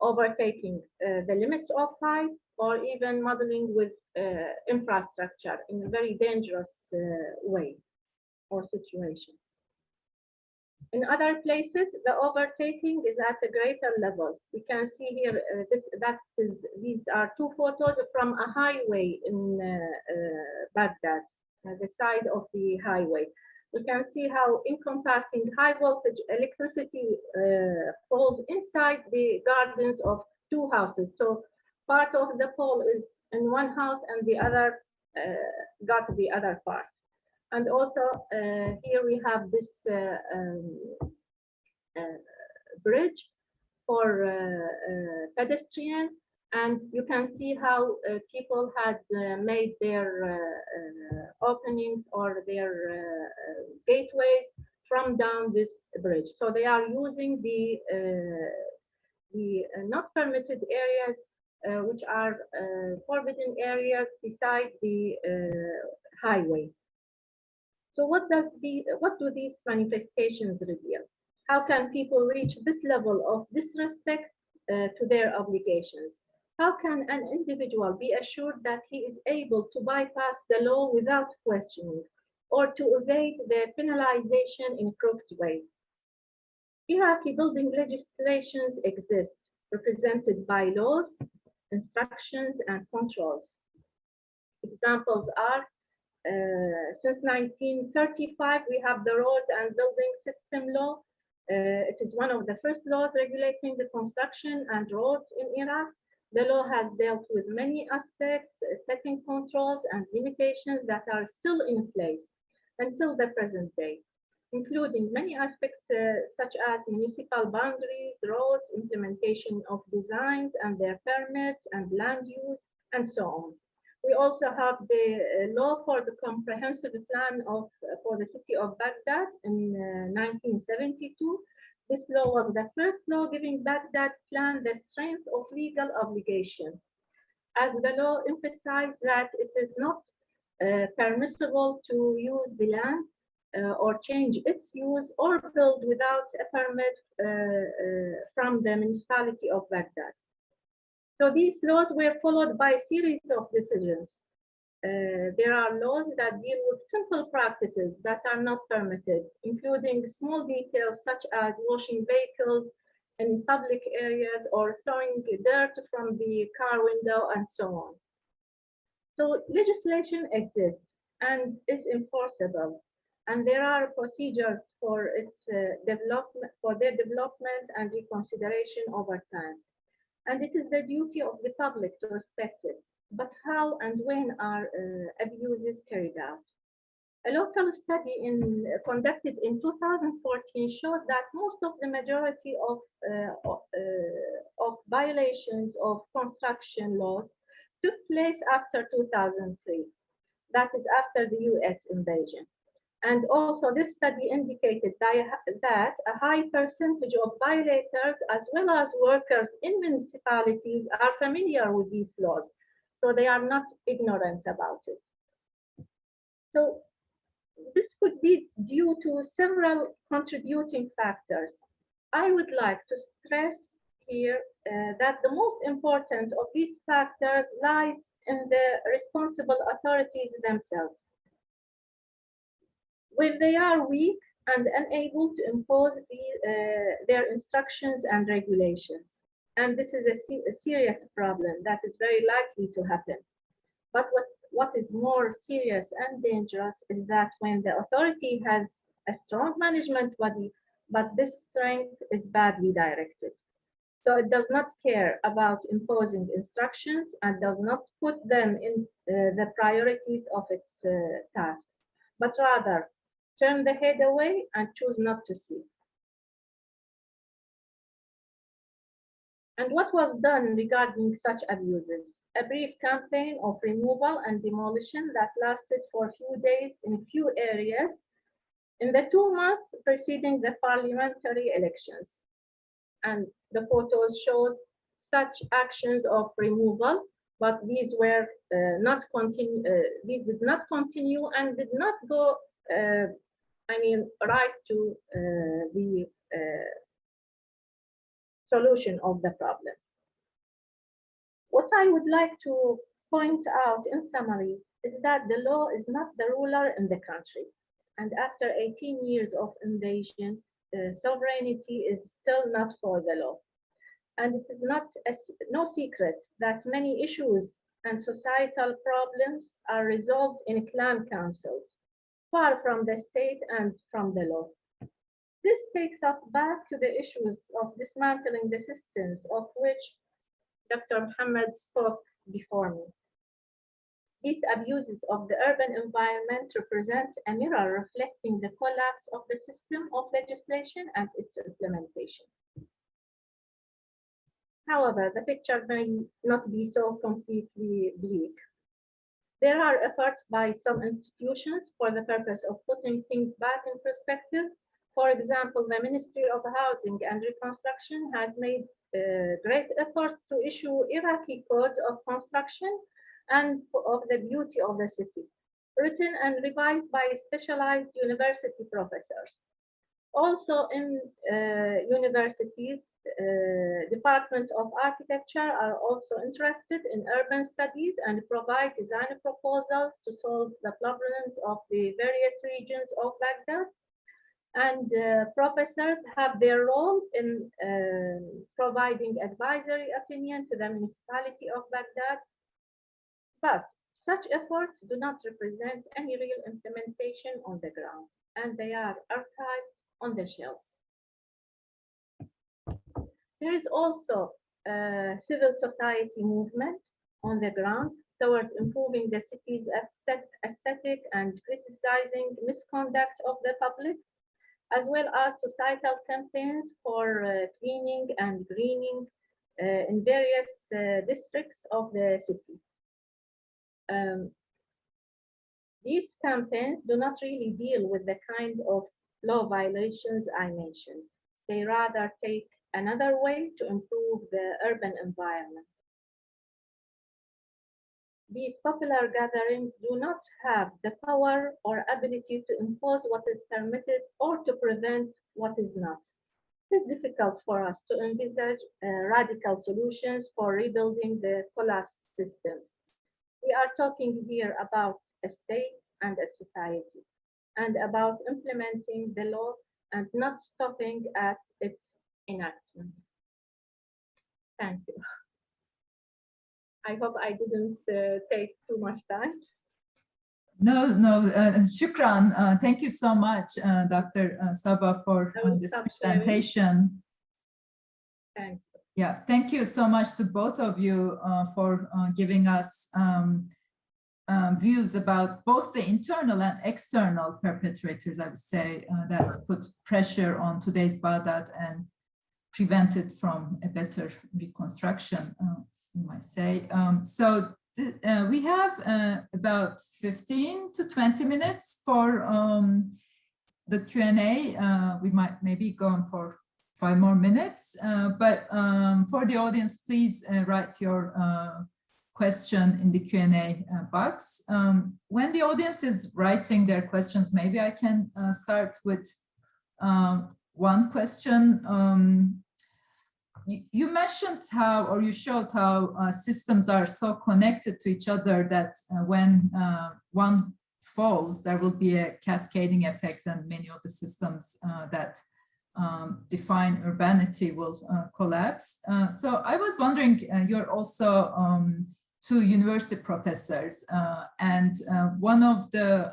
E: overtaking the limits of height, or even modeling with infrastructure in a very dangerous way or situation. In other places, the overtaking is at a greater level. We can see here these are two photos from a highway in Baghdad, the side of the highway. We can see how encompassing high voltage electricity falls inside the gardens of two houses. So part of the pole is in one house and the other got the other part. And also here we have this bridge for pedestrians, and you can see how people had made their openings or their gateways from down this bridge. So they are using the not permitted areas, which are forbidden areas beside the highway. So what do these manifestations reveal? How can people reach this level of disrespect to their obligations? How can an individual be assured that he is able to bypass the law without questioning, or to evade the penalization in a crooked way? Iraqi building legislations exist, represented by laws, instructions, and controls. Examples are, since 1935, we have the Roads and Building System Law. It is one of the first laws regulating the construction and roads in Iraq. The law has dealt with many aspects, setting controls and limitations that are still in place until the present day, including many aspects such as municipal boundaries, roads, implementation of designs and their permits, and land use, and so on. We also have the law for the comprehensive plan for the city of Baghdad in 1972. This law was the first law giving Baghdad plan the strength of legal obligation, as the law emphasized that it is not permissible to use the land or change its use or build without a permit from the municipality of Baghdad. So these laws were followed by a series of decisions. There are laws that deal with simple practices that are not permitted, including small details such as washing vehicles in public areas or throwing dirt from the car window, and so on. So legislation exists and is enforceable, and there are procedures for its their development and reconsideration over time. And it is the duty of the public to respect it. But how and when are abuses carried out? A local study conducted in 2014 showed that most of the majority of violations of construction laws took place after 2003. That is after the US invasion. And also this study indicated that a high percentage of violators as well as workers in municipalities are familiar with these laws, so they are not ignorant about it. So this could be due to several contributing factors. I would like to stress here that the most important of these factors lies in the responsible authorities themselves. When they are weak and unable to impose their instructions and regulations. And this is a serious problem that is very likely to happen. But what is more serious and dangerous is that when the authority has a strong management body, but this strength is badly directed. So it does not care about imposing instructions and does not put them in the priorities of its tasks, but rather turn the head away and choose not to see. And what was done regarding such abuses? A brief campaign of removal and demolition that lasted for a few days in a few areas in the 2 months preceding the parliamentary elections. And the photos show such actions of removal, but these were these did not continue and did not go, right to the solution of the problem. What I would like to point out in summary is that the law is not the ruler in the country. And after 18 years of invasion, sovereignty is still not for the law. And it is no secret that many issues and societal problems are resolved in clan councils, far from the state and from the law. This takes us back to the issues of dismantling the systems of which Dr. Mohammed spoke before me. These abuses of the urban environment represent a mirror reflecting the collapse of the system of legislation and its implementation. However, the picture may not be so completely bleak. There are efforts by some institutions for the purpose of putting things back in perspective. For example, the Ministry of Housing and Reconstruction has made great efforts to issue Iraqi codes of construction and of the beauty of the city, written and revised by specialized university professors. Also in universities, departments of architecture are also interested in urban studies and provide design proposals to solve the problems of the various regions of Baghdad. And professors have their role in providing advisory opinion to the municipality of Baghdad. But such efforts do not represent any real implementation on the ground, and they are archived on the shelves. There is also a civil society movement on the ground towards improving the city's aesthetic and criticizing misconduct of the public, as well as societal campaigns for cleaning and greening in various districts of the city. These campaigns do not really deal with the kind of law violations I mentioned. They rather take another way to improve the urban environment. These popular gatherings do not have the power or ability to impose what is permitted or to prevent what is not. It is difficult for us to envisage radical solutions for rebuilding the collapsed systems. We are talking here about a state and a society, and about implementing the law and not stopping at its enactment. Thank you. I hope I didn't take too much time.
B: No, shukran. Thank you so much, Dr. Sabah, for this presentation.
E: Thank you.
B: Yeah, thank you so much to both of you for giving us views about both the internal and external perpetrators, I would say, that put pressure on today's Baghdad and prevented from a better reconstruction, you might say. So we have about 15 to 20 minutes for the Q&A. We might maybe go on for 5 more minutes, but for the audience, please write your question in the Q&A box. When the audience is writing their questions, maybe I can start with one question. You mentioned how, or you showed how systems are so connected to each other that when one falls, there will be a cascading effect, and many of the systems that define urbanity will collapse. So I was wondering, you're also 2 university professors, and one of the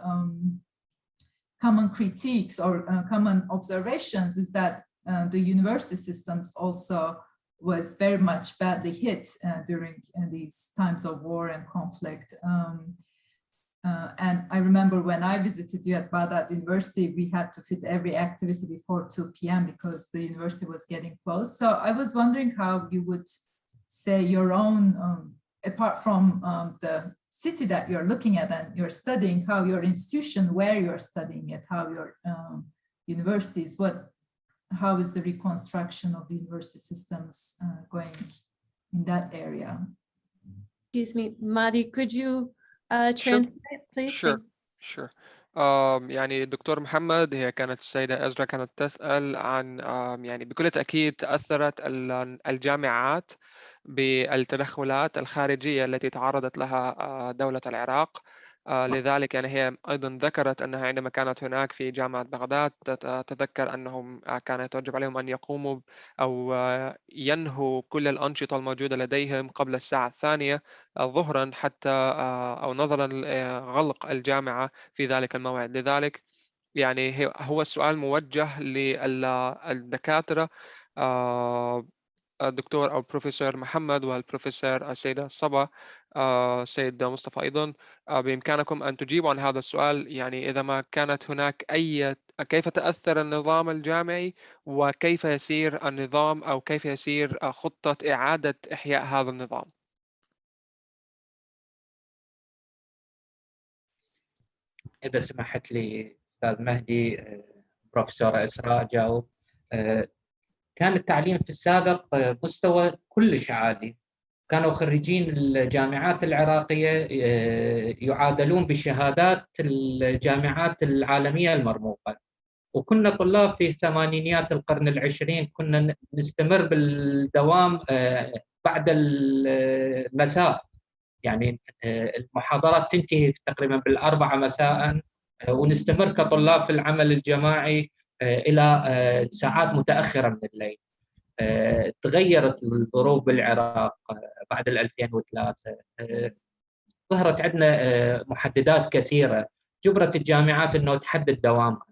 B: common critiques or common observations is that the university systems also was very much badly hit during these times of war and conflict. And I remember when I visited you at Baghdad University, we had to fit every activity before 2 p.m. because the university was getting closed. So I was wondering how you would say your own, apart from the city that you're looking at and you're studying, how your institution, where you're studying it, how your universities, how is the reconstruction of the university systems going in that area?
F: Excuse me, Madi, could you translate, please?
D: Sure. يعني الدكتور محمد، هي كانت السيدة أزرا كانت تسأل عن يعني بكل تأكيد تأثرت الجامعات بالتدخلات الخارجية التي تعرضت لها دولة العراق. لذلك يعني هي أيضا ذكرت أنها عندما كانت هناك في جامعة بغداد تتذكر أنهم كان يتوجب عليهم أن يقوموا أو ينهوا كل الأنشطة الموجودة لديهم قبل الساعة 2 ظهرا حتى أو نظرا لغلق الجامعة في ذلك الموعد. لذلك يعني هو السؤال موجه للدكاترة الدكتور أو البروفيسور محمد والبروفيسور السيدة صبا السيد مصطفى أيضا. بإمكانكم أن تجيبوا عن هذا السؤال، يعني إذا ما كانت هناك كيف تأثر النظام الجامعي وكيف يسير النظام أو كيف يسير خطة إعادة إحياء هذا النظام.
C: إذا سمحت لي أستاذ مهدي، بروفيسورة إسراء جاوب. كان التعليم في السابق مستوى كلش عالي، كانوا خريجين الجامعات العراقية يعادلون بشهادات الجامعات العالمية المرموقة، وكنا طلاب في ثمانينيات القرن العشرين كنا نستمر بالدوام بعد المساء، يعني المحاضرات تنتهي تقريبا بالأربعة مساء، ونستمر كطلاب في العمل الجماعي إلى ساعات متأخرة من الليل. تغيرت الظروف بالعراق بعد 2003، ظهرت عندنا محددات كثيرة جبرت الجامعات أنه تحدد دوامها.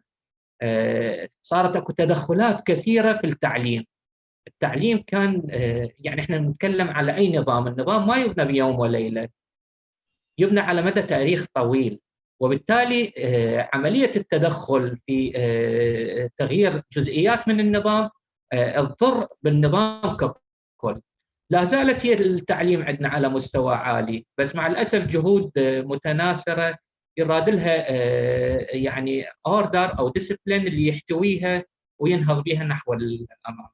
C: صارت اكو تدخلات كثيرة في التعليم. التعليم كان يعني احنا نتكلم على أي نظام، النظام ما يبنى بيوم وليلة، يبنى على مدى تاريخ طويل، وبالتالي عملية التدخل في تغيير جزئيات من النظام تضر بالنظام ككل. لا زالت هي التعليم عندنا على مستوى عالي، بس مع الأسف جهود متناثرة يراد لها يعني اوردر أو ديسيبلين اللي يحتويها وينهض بها نحو الأمام.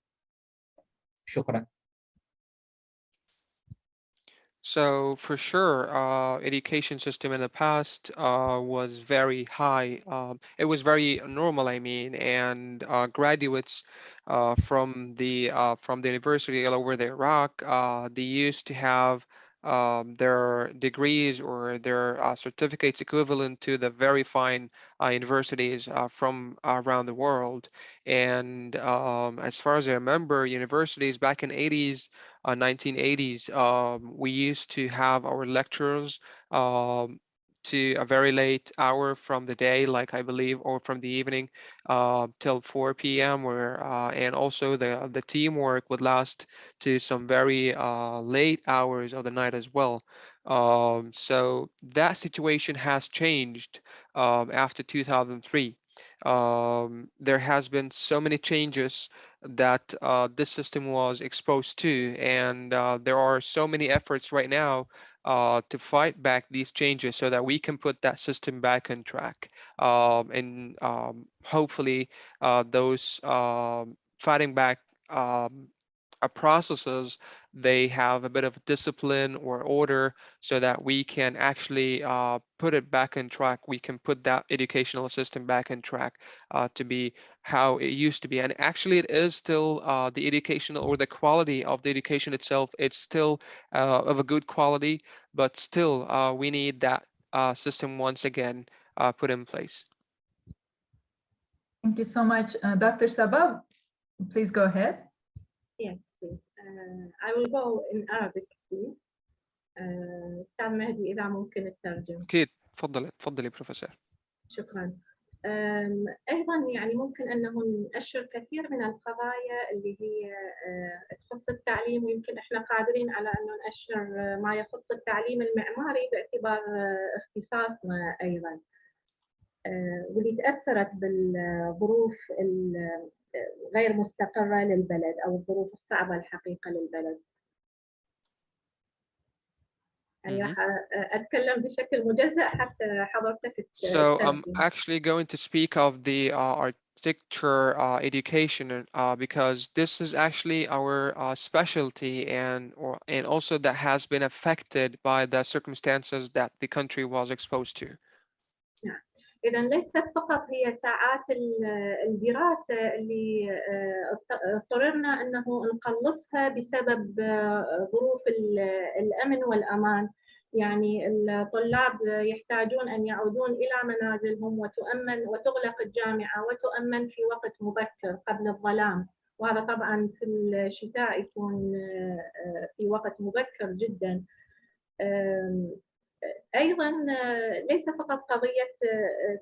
C: شكرا.
D: So for sure, education system in the past was very high. It was very normal, I mean, and graduates from the university all over the Iraq, they used to have their degrees or their certificates equivalent to the very fine universities from around the world. And as far as I remember, universities back in 1980s, we used to have our lectures to a very late hour from the day, like I believe, or from the evening till 4 p.m. And also the teamwork would last to some very late hours of the night as well. So that situation has changed after 2003. There has been so many changes that this system was exposed to, and there are so many efforts right now to fight back these changes so that we can put that system back on track. And hopefully those fighting back processes, they have a bit of discipline or order so that we can actually put it back on track. We can put that educational system back on track to be how it used to be. And actually it is still the educational or the quality of the education itself, it's still of a good quality, but still we need that system once again put in place.
B: Thank you so much. Dr. Sabah, please go ahead.
E: Yes, please. I will go in Arabic, please. أستاذ مهدي إذا ممكن الترجمة.
D: أكيد، تفضلي بروفيسور.
E: شكرا. أيضا يعني ممكن أنه نأشر كثير من القضايا اللي هي تخص التعليم، ويمكن إحنا قادرين على أنه نأشر ما يخص التعليم المعماري باعتبار اختصاصنا أيضا، واللي تأثرت بالظروف غير مستقرة للبلد أو الظروف الصعبة الحقيقة للبلد. يعني راح أتكلم بشكل مجزأ حتى حضرتك.
D: So I'm actually going to speak of the architecture education because this is actually our specialty, and also that has been affected by the circumstances that the country was exposed to.
E: إذا ليست فقط هي ساعات الدراسة اللي اضطررنا أنه نقلصها بسبب ظروف الأمن والأمان. يعني الطلاب يحتاجون أن يعودون إلى منازلهم وتغلق الجامعة وتؤمن في وقت مبكر قبل الظلام، وهذا طبعا في الشتاء يكون في وقت مبكر جدا. أيضا ليس فقط قضية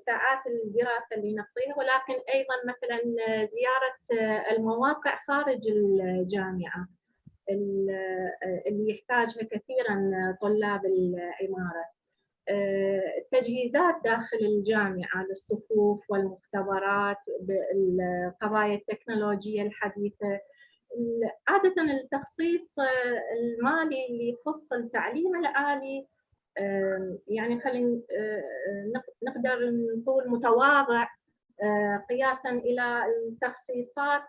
E: ساعات الدراسة اللي نقضيها، ولكن أيضا مثلا زيارة المواقع خارج الجامعة اللي يحتاجها كثيرا طلاب العمارة، التجهيزات داخل الجامعة للصفوف والمختبرات بالقضايا التكنولوجية الحديثة. عادة التخصيص المالي اللي يخص التعليم العالي يعني خلينا نقدر نقول متواضع قياسا الى التخصيصات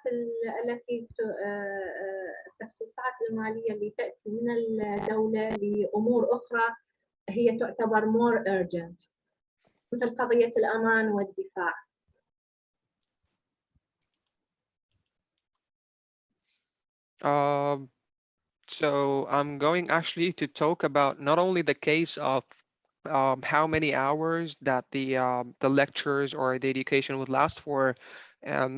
E: التخصيصات الماليه اللي تاتي من الدوله لامور اخرى هي تعتبر more urgent، مثل قضيه الامان والدفاع.
D: So I'm going actually to talk about not only the case of how many hours that the lectures or the education would last for,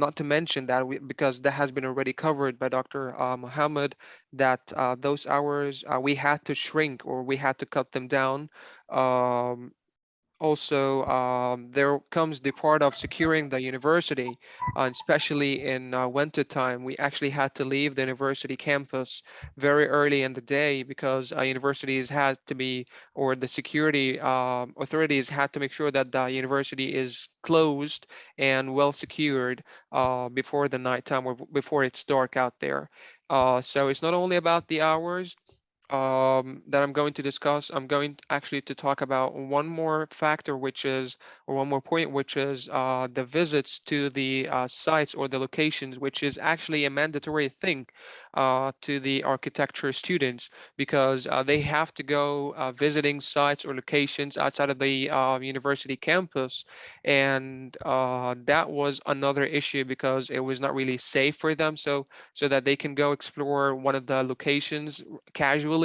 D: not to mention that because that has been already covered by Dr. Mohammed, that those hours we had to shrink or we had to cut them down. Also, there comes the part of securing the university, especially in winter time. We actually had to leave the university campus very early in the day because universities had to be, or the security authorities had to make sure that the university is closed and well secured before the nighttime or before it's dark out there. So it's not only about the hours that I'm going to discuss. I'm going actually to talk about one more factor, which is, or one more point, which is the visits to the sites or the locations, which is actually a mandatory thing to the architecture students, because they have to go visiting sites or locations outside of the university campus. And that was another issue because it was not really safe for them. So that they can go explore one of the locations casually.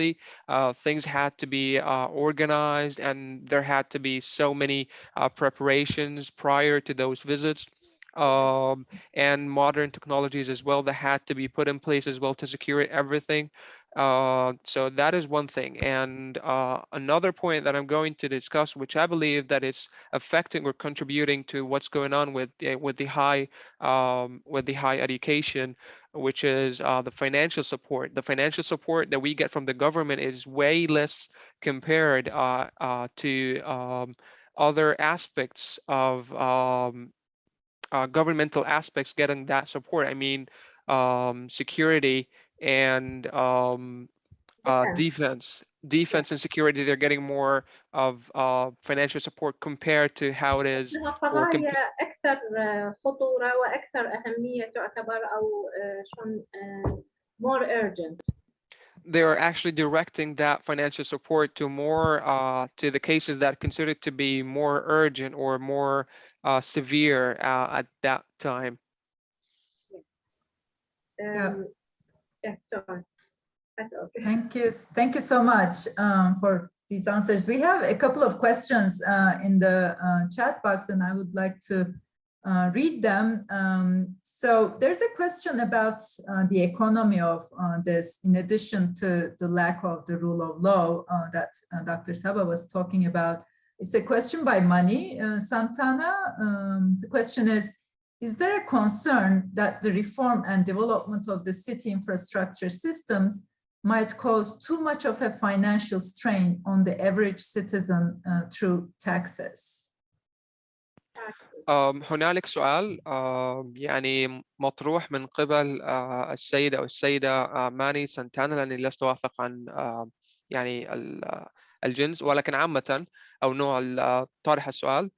D: Things had to be organized, and there had to be so many preparations prior to those visits, and modern technologies as well that had to be put in place as well to secure everything. So that is one thing. And another point that I'm going to discuss, which I believe that it's affecting or contributing to what's going on with the high education, which is the financial support. The financial support that we get from the government is way less compared to other aspects of governmental aspects getting that support. I mean, security and defense and security, they're getting more of financial support compared to how it is.
E: أكثر خطورة وأكثر أهمية تعتبر أو more urgent.
D: They are actually directing that financial support to more to the cases that are considered to be more urgent or more severe at that time.
E: Yes, sorry. That's okay.
B: Thank you so much for these answers. We have a couple of questions in the chat box, and I would like to read them. So there's a question about the economy of this, in addition to the lack of the rule of law that Dr. Sabah was talking about. It's a question by Mani Santana. The question is there a concern that the reform and development of the city infrastructure systems might cause too much of a financial strain on the average citizen through taxes?
D: هنالك سؤال يعني مطروح من قبل السيدة أو السيدة ماني سانتانا، لأني لست واثق عن يعني الجنس، ولكن عامة أو نوع طرح السؤال.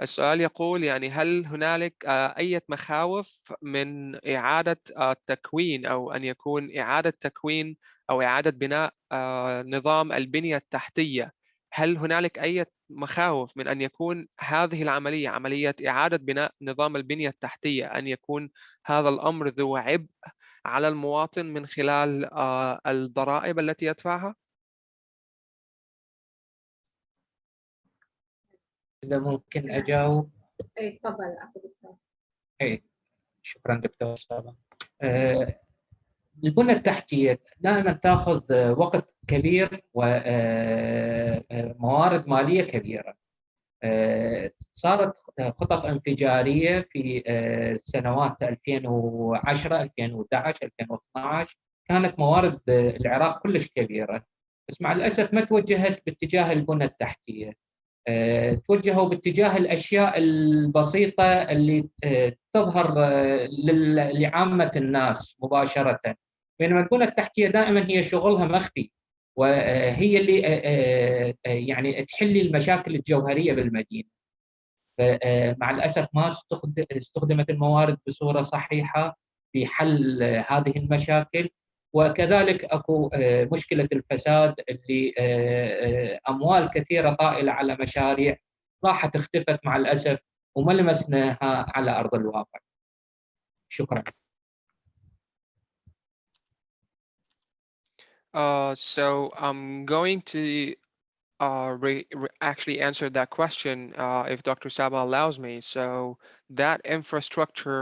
D: السؤال يقول يعني هل هنالك أي مخاوف من إعادة تكوين أو أن يكون إعادة تكوين أو إعادة بناء نظام البنية التحتية؟ هل هنالك أي مخاوف من أن يكون هذه العملية عملية إعادة بناء نظام البنية التحتية أن يكون هذا الأمر ذو عبء على المواطن من خلال الضرائب التي يدفعها؟
C: إذا ممكن أجاوب.
E: إيه تفضل دكتور.
C: إيه شكرا دكتور صبا. البنى التحتية دائما تأخذ وقت كبير وموارد مالية كبيرة. صارت خطط انفجارية في سنوات 2010 2011 2012 كانت موارد العراق كلش كبيرة، بس مع الأسف ما توجهت باتجاه البنى التحتية، توجهوا باتجاه الأشياء البسيطة اللي تظهر لعامة الناس مباشرة، بينما البنى التحتية دائما هي شغلها مخفي، وهي اللي يعني تحل المشاكل الجوهرية بالمدينة. مع الأسف ما استخدمت الموارد بصورة صحيحة في حل هذه المشاكل، وكذلك اكو مشكلة الفساد اللي أموال كثيرة طائلة على مشاريع راحت اختفت مع الأسف وما لمسناها على أرض الواقع. شكرا.
D: So I'm going to actually answer that question if Dr. Sabah allows me. So that infrastructure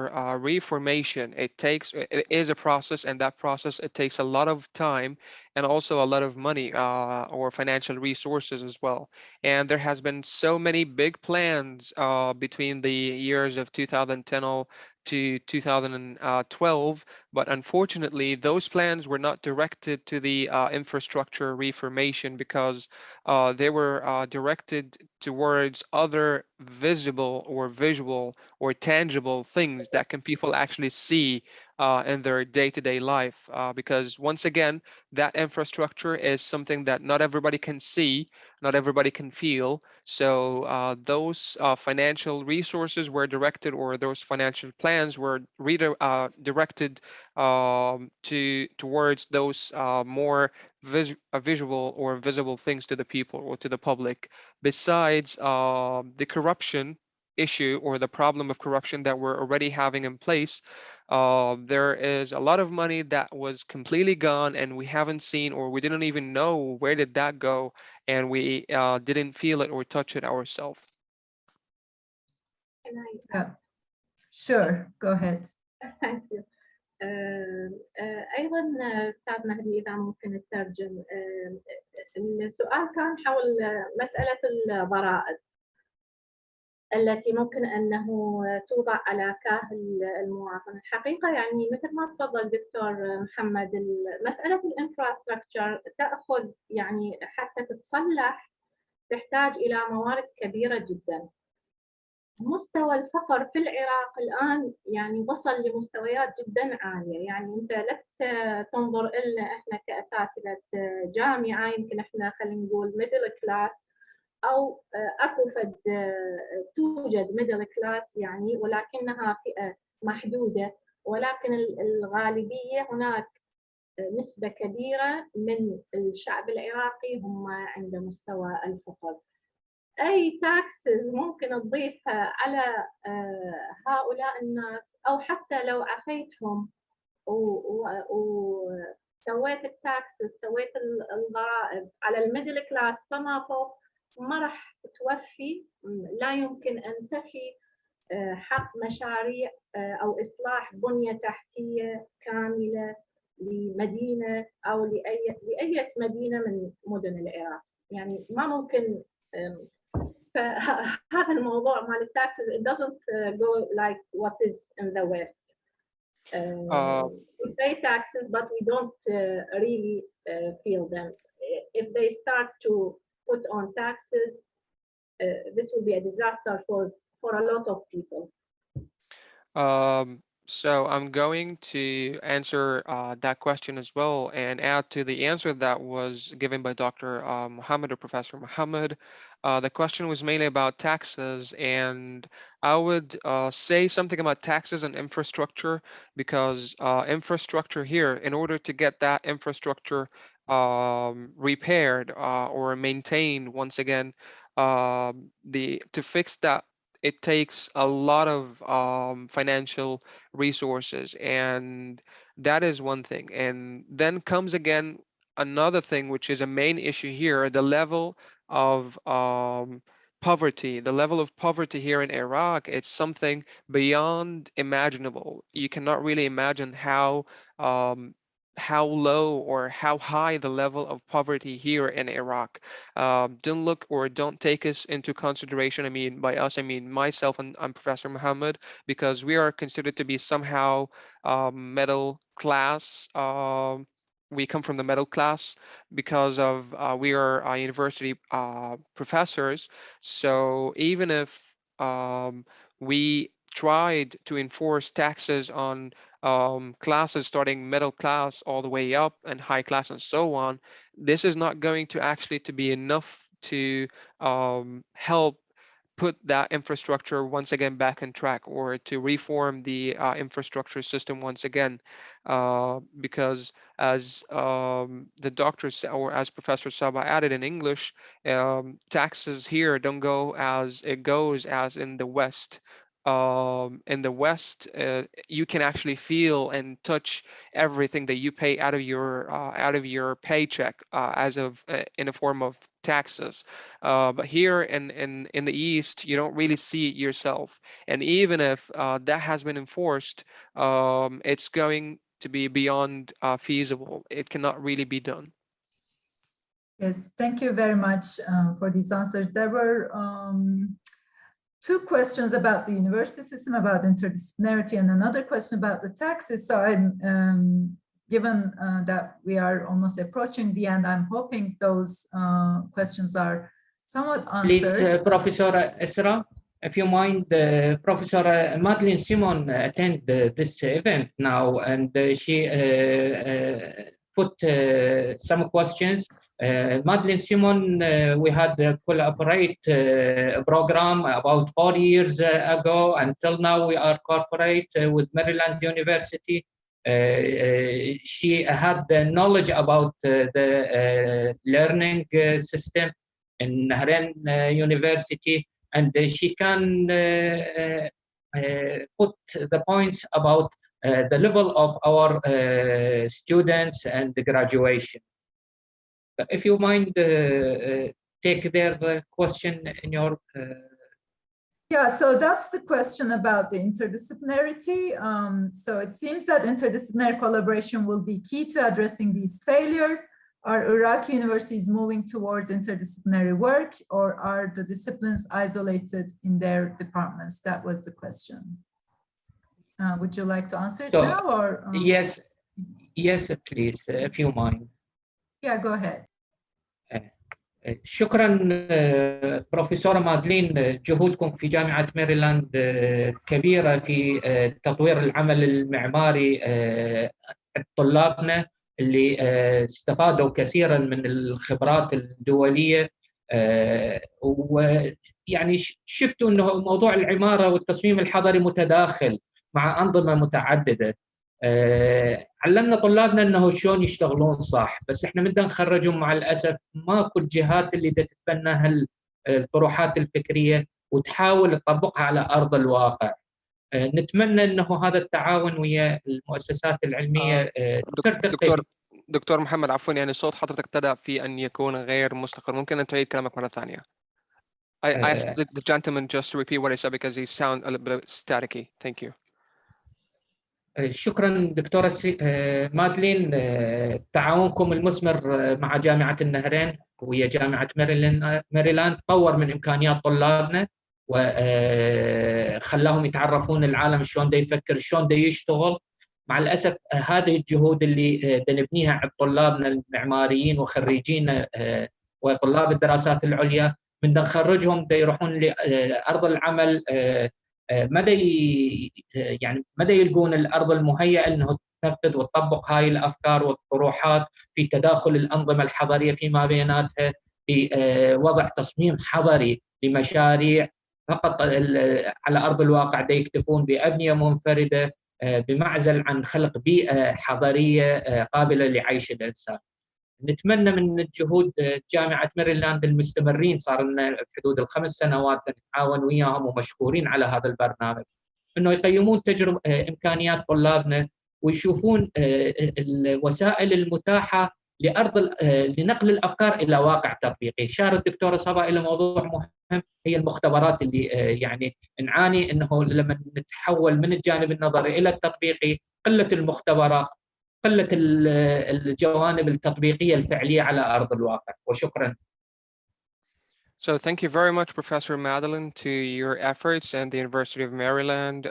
D: reformation, it is a process, and that process, it takes a lot of time and also a lot of money or financial resources as well. And there has been so many big plans between the years of 2010 to 2012, but unfortunately those plans were not directed to the infrastructure reformation because they were directed towards other visible or visual or tangible things that people actually see in their day-to-day life, because once again, that infrastructure is something that not everybody can see, not everybody can feel. So those financial resources were directed, or those financial plans were directed towards those more visual or visible things to the people or to the public, besides the corruption issue or the problem of corruption that we're already having in place. There is a lot of money that was completely gone, and we haven't seen, or we didn't even know where did that go, and we didn't feel it or touch it ourselves.
B: Sure, go ahead.
E: Thank you. أيضا أستاذ مهدي إذا ممكن الترجم، السؤال كان حول مسألة الضرائب التي ممكن أنه توضع على كاهل المواطن. الحقيقة يعني مثل ما تفضل دكتور محمد، مسألة الانفراستراكشر تأخذ يعني حتى تتصلح تحتاج إلى موارد كبيرة جدا. مستوى الفقر في العراق الآن يعني وصل لمستويات جدا عالية، يعني أنت لا تنظر إلنا إحنا كأساتذة جامعة، يمكن إحنا خلينا نقول ميدل كلاس أو أكو فد توجد ميدل كلاس يعني، ولكنها فئة محدودة، ولكن الغالبية هناك نسبة كبيرة من الشعب العراقي هم عند مستوى الفقر. أي تاكسز ممكن تضيفها على هؤلاء الناس، أو حتى لو عفيتهم وسويت التاكسز، سويت الضرائب على الميدل كلاس فما فوق، ما راح توفي، لا يمكن أن تفي حق مشاريع أو إصلاح بنية تحتية كاملة لمدينة أو لأي مدينة من مدن العراق. يعني ما ممكن هذا الموضوع مال التاكسز it doesn't go like what is in the West. We pay taxes, but we don't really feel them. If they start to put on taxes, this will be a disaster for a lot of people.
D: So I'm going to answer that question as well and add to the answer that was given by Dr. Mohammed or Professor Mohammed. The question was mainly about taxes, and I would say something about taxes and infrastructure, because infrastructure here, in order to get that infrastructure repaired or maintained once again, to fix that, it takes a lot of financial resources, and that is one thing. And then comes again another thing, which is a main issue here, the level of poverty. The level of poverty here in Iraq, it's something beyond imaginable. You cannot really imagine how low or how high the level of poverty here in Iraq. Don't look or don't take us into consideration. I mean, by us, I mean myself and I'm Professor Mohammed, because we are considered to be somehow middle class. We come from the middle class because of we are university professors. So even if we tried to enforce taxes on classes starting middle class all the way up and high class and so on, this is not going to actually to be enough to help put that infrastructure once again back on track, or to reform the infrastructure system once again, because as the doctors or as Professor Sabah added in English, taxes here don't go as it goes as in the West. In the West, you can actually feel and touch everything that you pay out of your paycheck as of in a form of taxes. But here in the East, you don't really see it yourself. And even if that has been enforced, it's going to be beyond feasible. It cannot really be done.
B: Yes, thank you very much for these answers. There were two questions about the university system, about interdisciplinarity, and another question about the taxes. So I'm, given that we are almost approaching the end, I'm hoping those questions are somewhat answered.
C: Please, Professor Esra, if you mind, Professor Madeleine Simon attend this event now, and she put some questions. Madeleine Simon, we had a collaborate program about 4 years ago. Until now, we are corporate with Maryland University. She had the knowledge about the learning system in Nahrain University, and she can put the points about the level of our students and the graduation. If you mind, take their question in your...
B: Yeah, so that's the question about the interdisciplinarity. So it seems that interdisciplinary collaboration will be key to addressing these failures. Are Iraqi universities moving towards interdisciplinary work, or are the disciplines isolated in their departments? That was the question. Would you like to answer it now, or?
C: Yes, please, if you mind.
B: Yeah, go ahead.
C: شكرا بروفيسورة مادلين، جهودكم في جامعة ميريلاند كبيرة في تطوير العمل المعماري طلابنا اللي استفادوا كثيرا من الخبرات الدولية. ويعني شفتوا انه موضوع العمارة والتصميم الحضري متداخل مع أنظمة متعددة. علمنا طلابنا انه شلون يشتغلون صح، بس احنا بدنا نخرجهم مع الاسف ماكو الجهات اللي تتبنى الطروحات الفكريه وتحاول تطبقها على ارض الواقع. نتمنى انه هذا التعاون ويا المؤسسات العلميه ترتقي.
D: دكتور محمد، عفوا، يعني صوت حضرتك ابتدأ في ان يكون غير مستقر، ممكن ان تعيد كلامك مره ثانيه؟ I asked the gentleman just to repeat what he said because he sounded a little bit staticky. Thank you.
C: شكرا دكتورة مادلين. تعاونكم المثمر مع جامعة النهرين وهي جامعة ماريلاند طور من إمكانيات طلابنا وخلاهم يتعرفون العالم شلون دا يفكر، شلون دا يشتغل. مع الأسف هذه الجهود اللي دا نبنيها عند طلابنا المعماريين وخريجين وطلاب الدراسات العليا من دا نخرجهم دا يروحون لأرض العمل مدى يلقون الأرض المهيئة أنه تنفذ وتطبق هاي الأفكار والطروحات في تداخل الأنظمة الحضرية فيما بيناتها، في وضع تصميم حضري لمشاريع فقط على أرض الواقع دا يكتفون بأبنية منفردة بمعزل عن خلق بيئة حضرية قابلة لعيش الإنسان. نتمنى من الجهود جامعة ماريلاند المستمرين، صار لنا في حدود ال5 سنوات نتعاون وياهم ومشكورين على هذا البرنامج، انه يقيمون تجربة امكانيات طلابنا ويشوفون الوسائل المتاحة لنقل الافكار الى واقع تطبيقي. شار الدكتورة صبا الى موضوع مهم هي المختبرات اللي يعني نعاني انه لما نتحول من الجانب النظري الى التطبيقي قلة المختبرات، قلة الجوانب التطبيقية الفعلية على أرض الواقع. وشكرا.
D: So thank you very much, Professor Madeline, to your efforts and the University of Maryland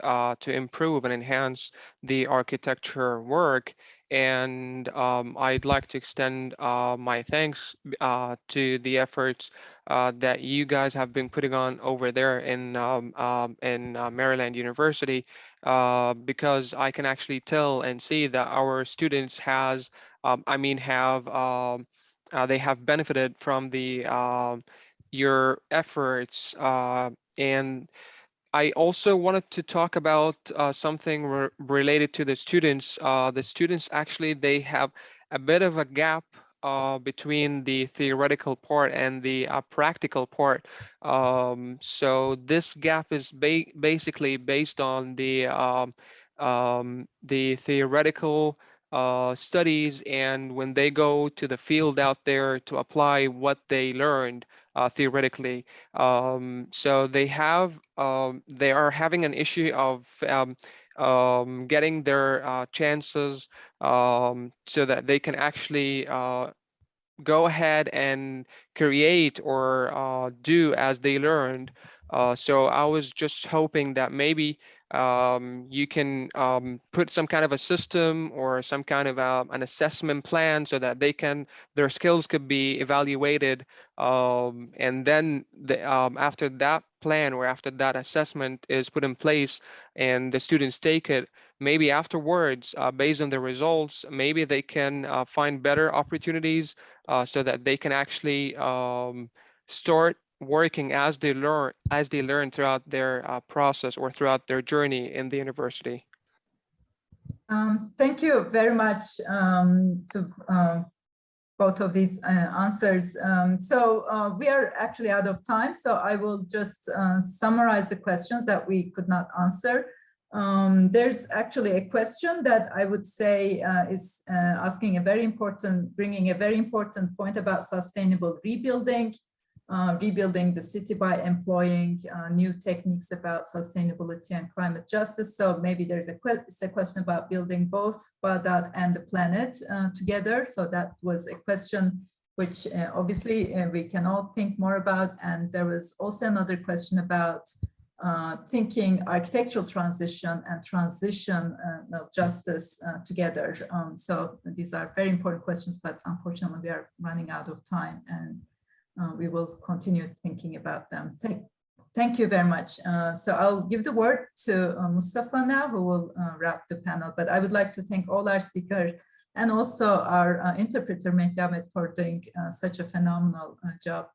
D: to improve and enhance the architecture work. And I'd like to extend my thanks to the efforts that you guys have been putting on over there in Maryland University, because I can actually tell and see that our students they have benefited from your efforts, and I also wanted to talk about something related to the students. The students actually, they have a bit of a gap between the theoretical part and the practical part. So this gap is basically based on the theoretical studies, and when they go to the field out there to apply what they learned theoretically. So they are having an issue of getting their chances so that they can actually go ahead and create or do as they learned. So I was just hoping that maybe you can put some kind of a system or some kind of an assessment plan so that their skills could be evaluated, and then after that plan or after that assessment is put in place and the students take it, maybe afterwards, based on the results, maybe they can find better opportunities so that they can actually start working as they learn throughout their process or throughout their journey in the university.
B: Thank you very much to both of these answers. So we are actually out of time, so I will just summarize the questions that we could not answer. There's actually a question that I would say is bringing a very important point about sustainable rebuilding. Rebuilding the city by employing new techniques about sustainability and climate justice. So maybe there's a question about building both Baghdad and the planet together. So that was a question which obviously we can all think more about. And there was also another question about thinking architectural transition and transition justice together. So these are very important questions, but unfortunately we are running out of time, and we will continue thinking about them. Thank you very much. So I'll give the word to Mustafa now, who will wrap the panel. But I would like to thank all our speakers and also our interpreter, Mohammed, for doing such a phenomenal job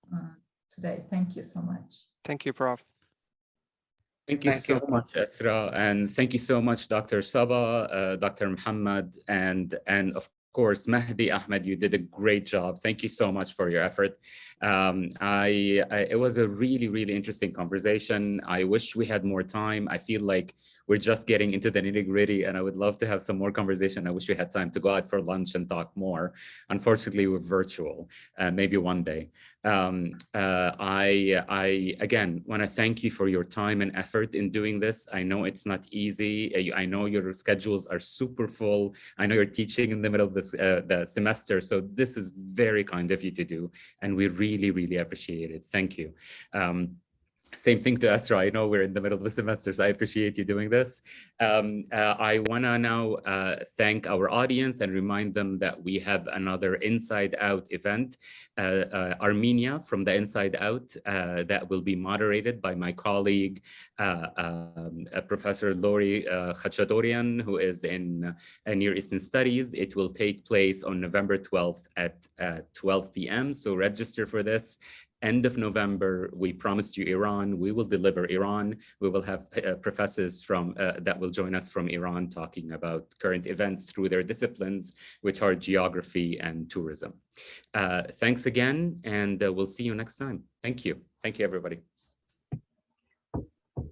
B: today. Thank you so much.
D: Thank you, Prof.
A: Thank you so much, Esra, and thank you so much, Dr. Sabah, Dr. Mohammed, and of course, Mahdi Ahmed. You did a great job. Thank you so much for your effort. It was a really, really interesting conversation. I wish we had more time. I feel like we're just getting into the nitty-gritty, and I would love to have some more conversation. I wish we had time to go out for lunch and talk more. Unfortunately, we're virtual, maybe one day. I again want to thank you for your time and effort in doing this. I know it's not easy. I know your schedules are super full. I know you're teaching in the middle of this, the semester, so this is very kind of you to do, and we really, really appreciate it. Thank you. Same thing to Esra. I know we're in the middle of the semester, so I appreciate you doing this. I want to now thank our audience and remind them that we have another Inside Out event, Armenia from the Inside Out, that will be moderated by my colleague, Professor Lori Khachadorian, who is in Near Eastern Studies. It will take place on November 12th at 12 p.m. So register for this. End of November, we promised you Iran. We will deliver Iran. We will have professors from that will join us from Iran talking about current events through their disciplines, which are geography and tourism. Thanks again, and we'll see you next time. Thank you. Thank you, everybody.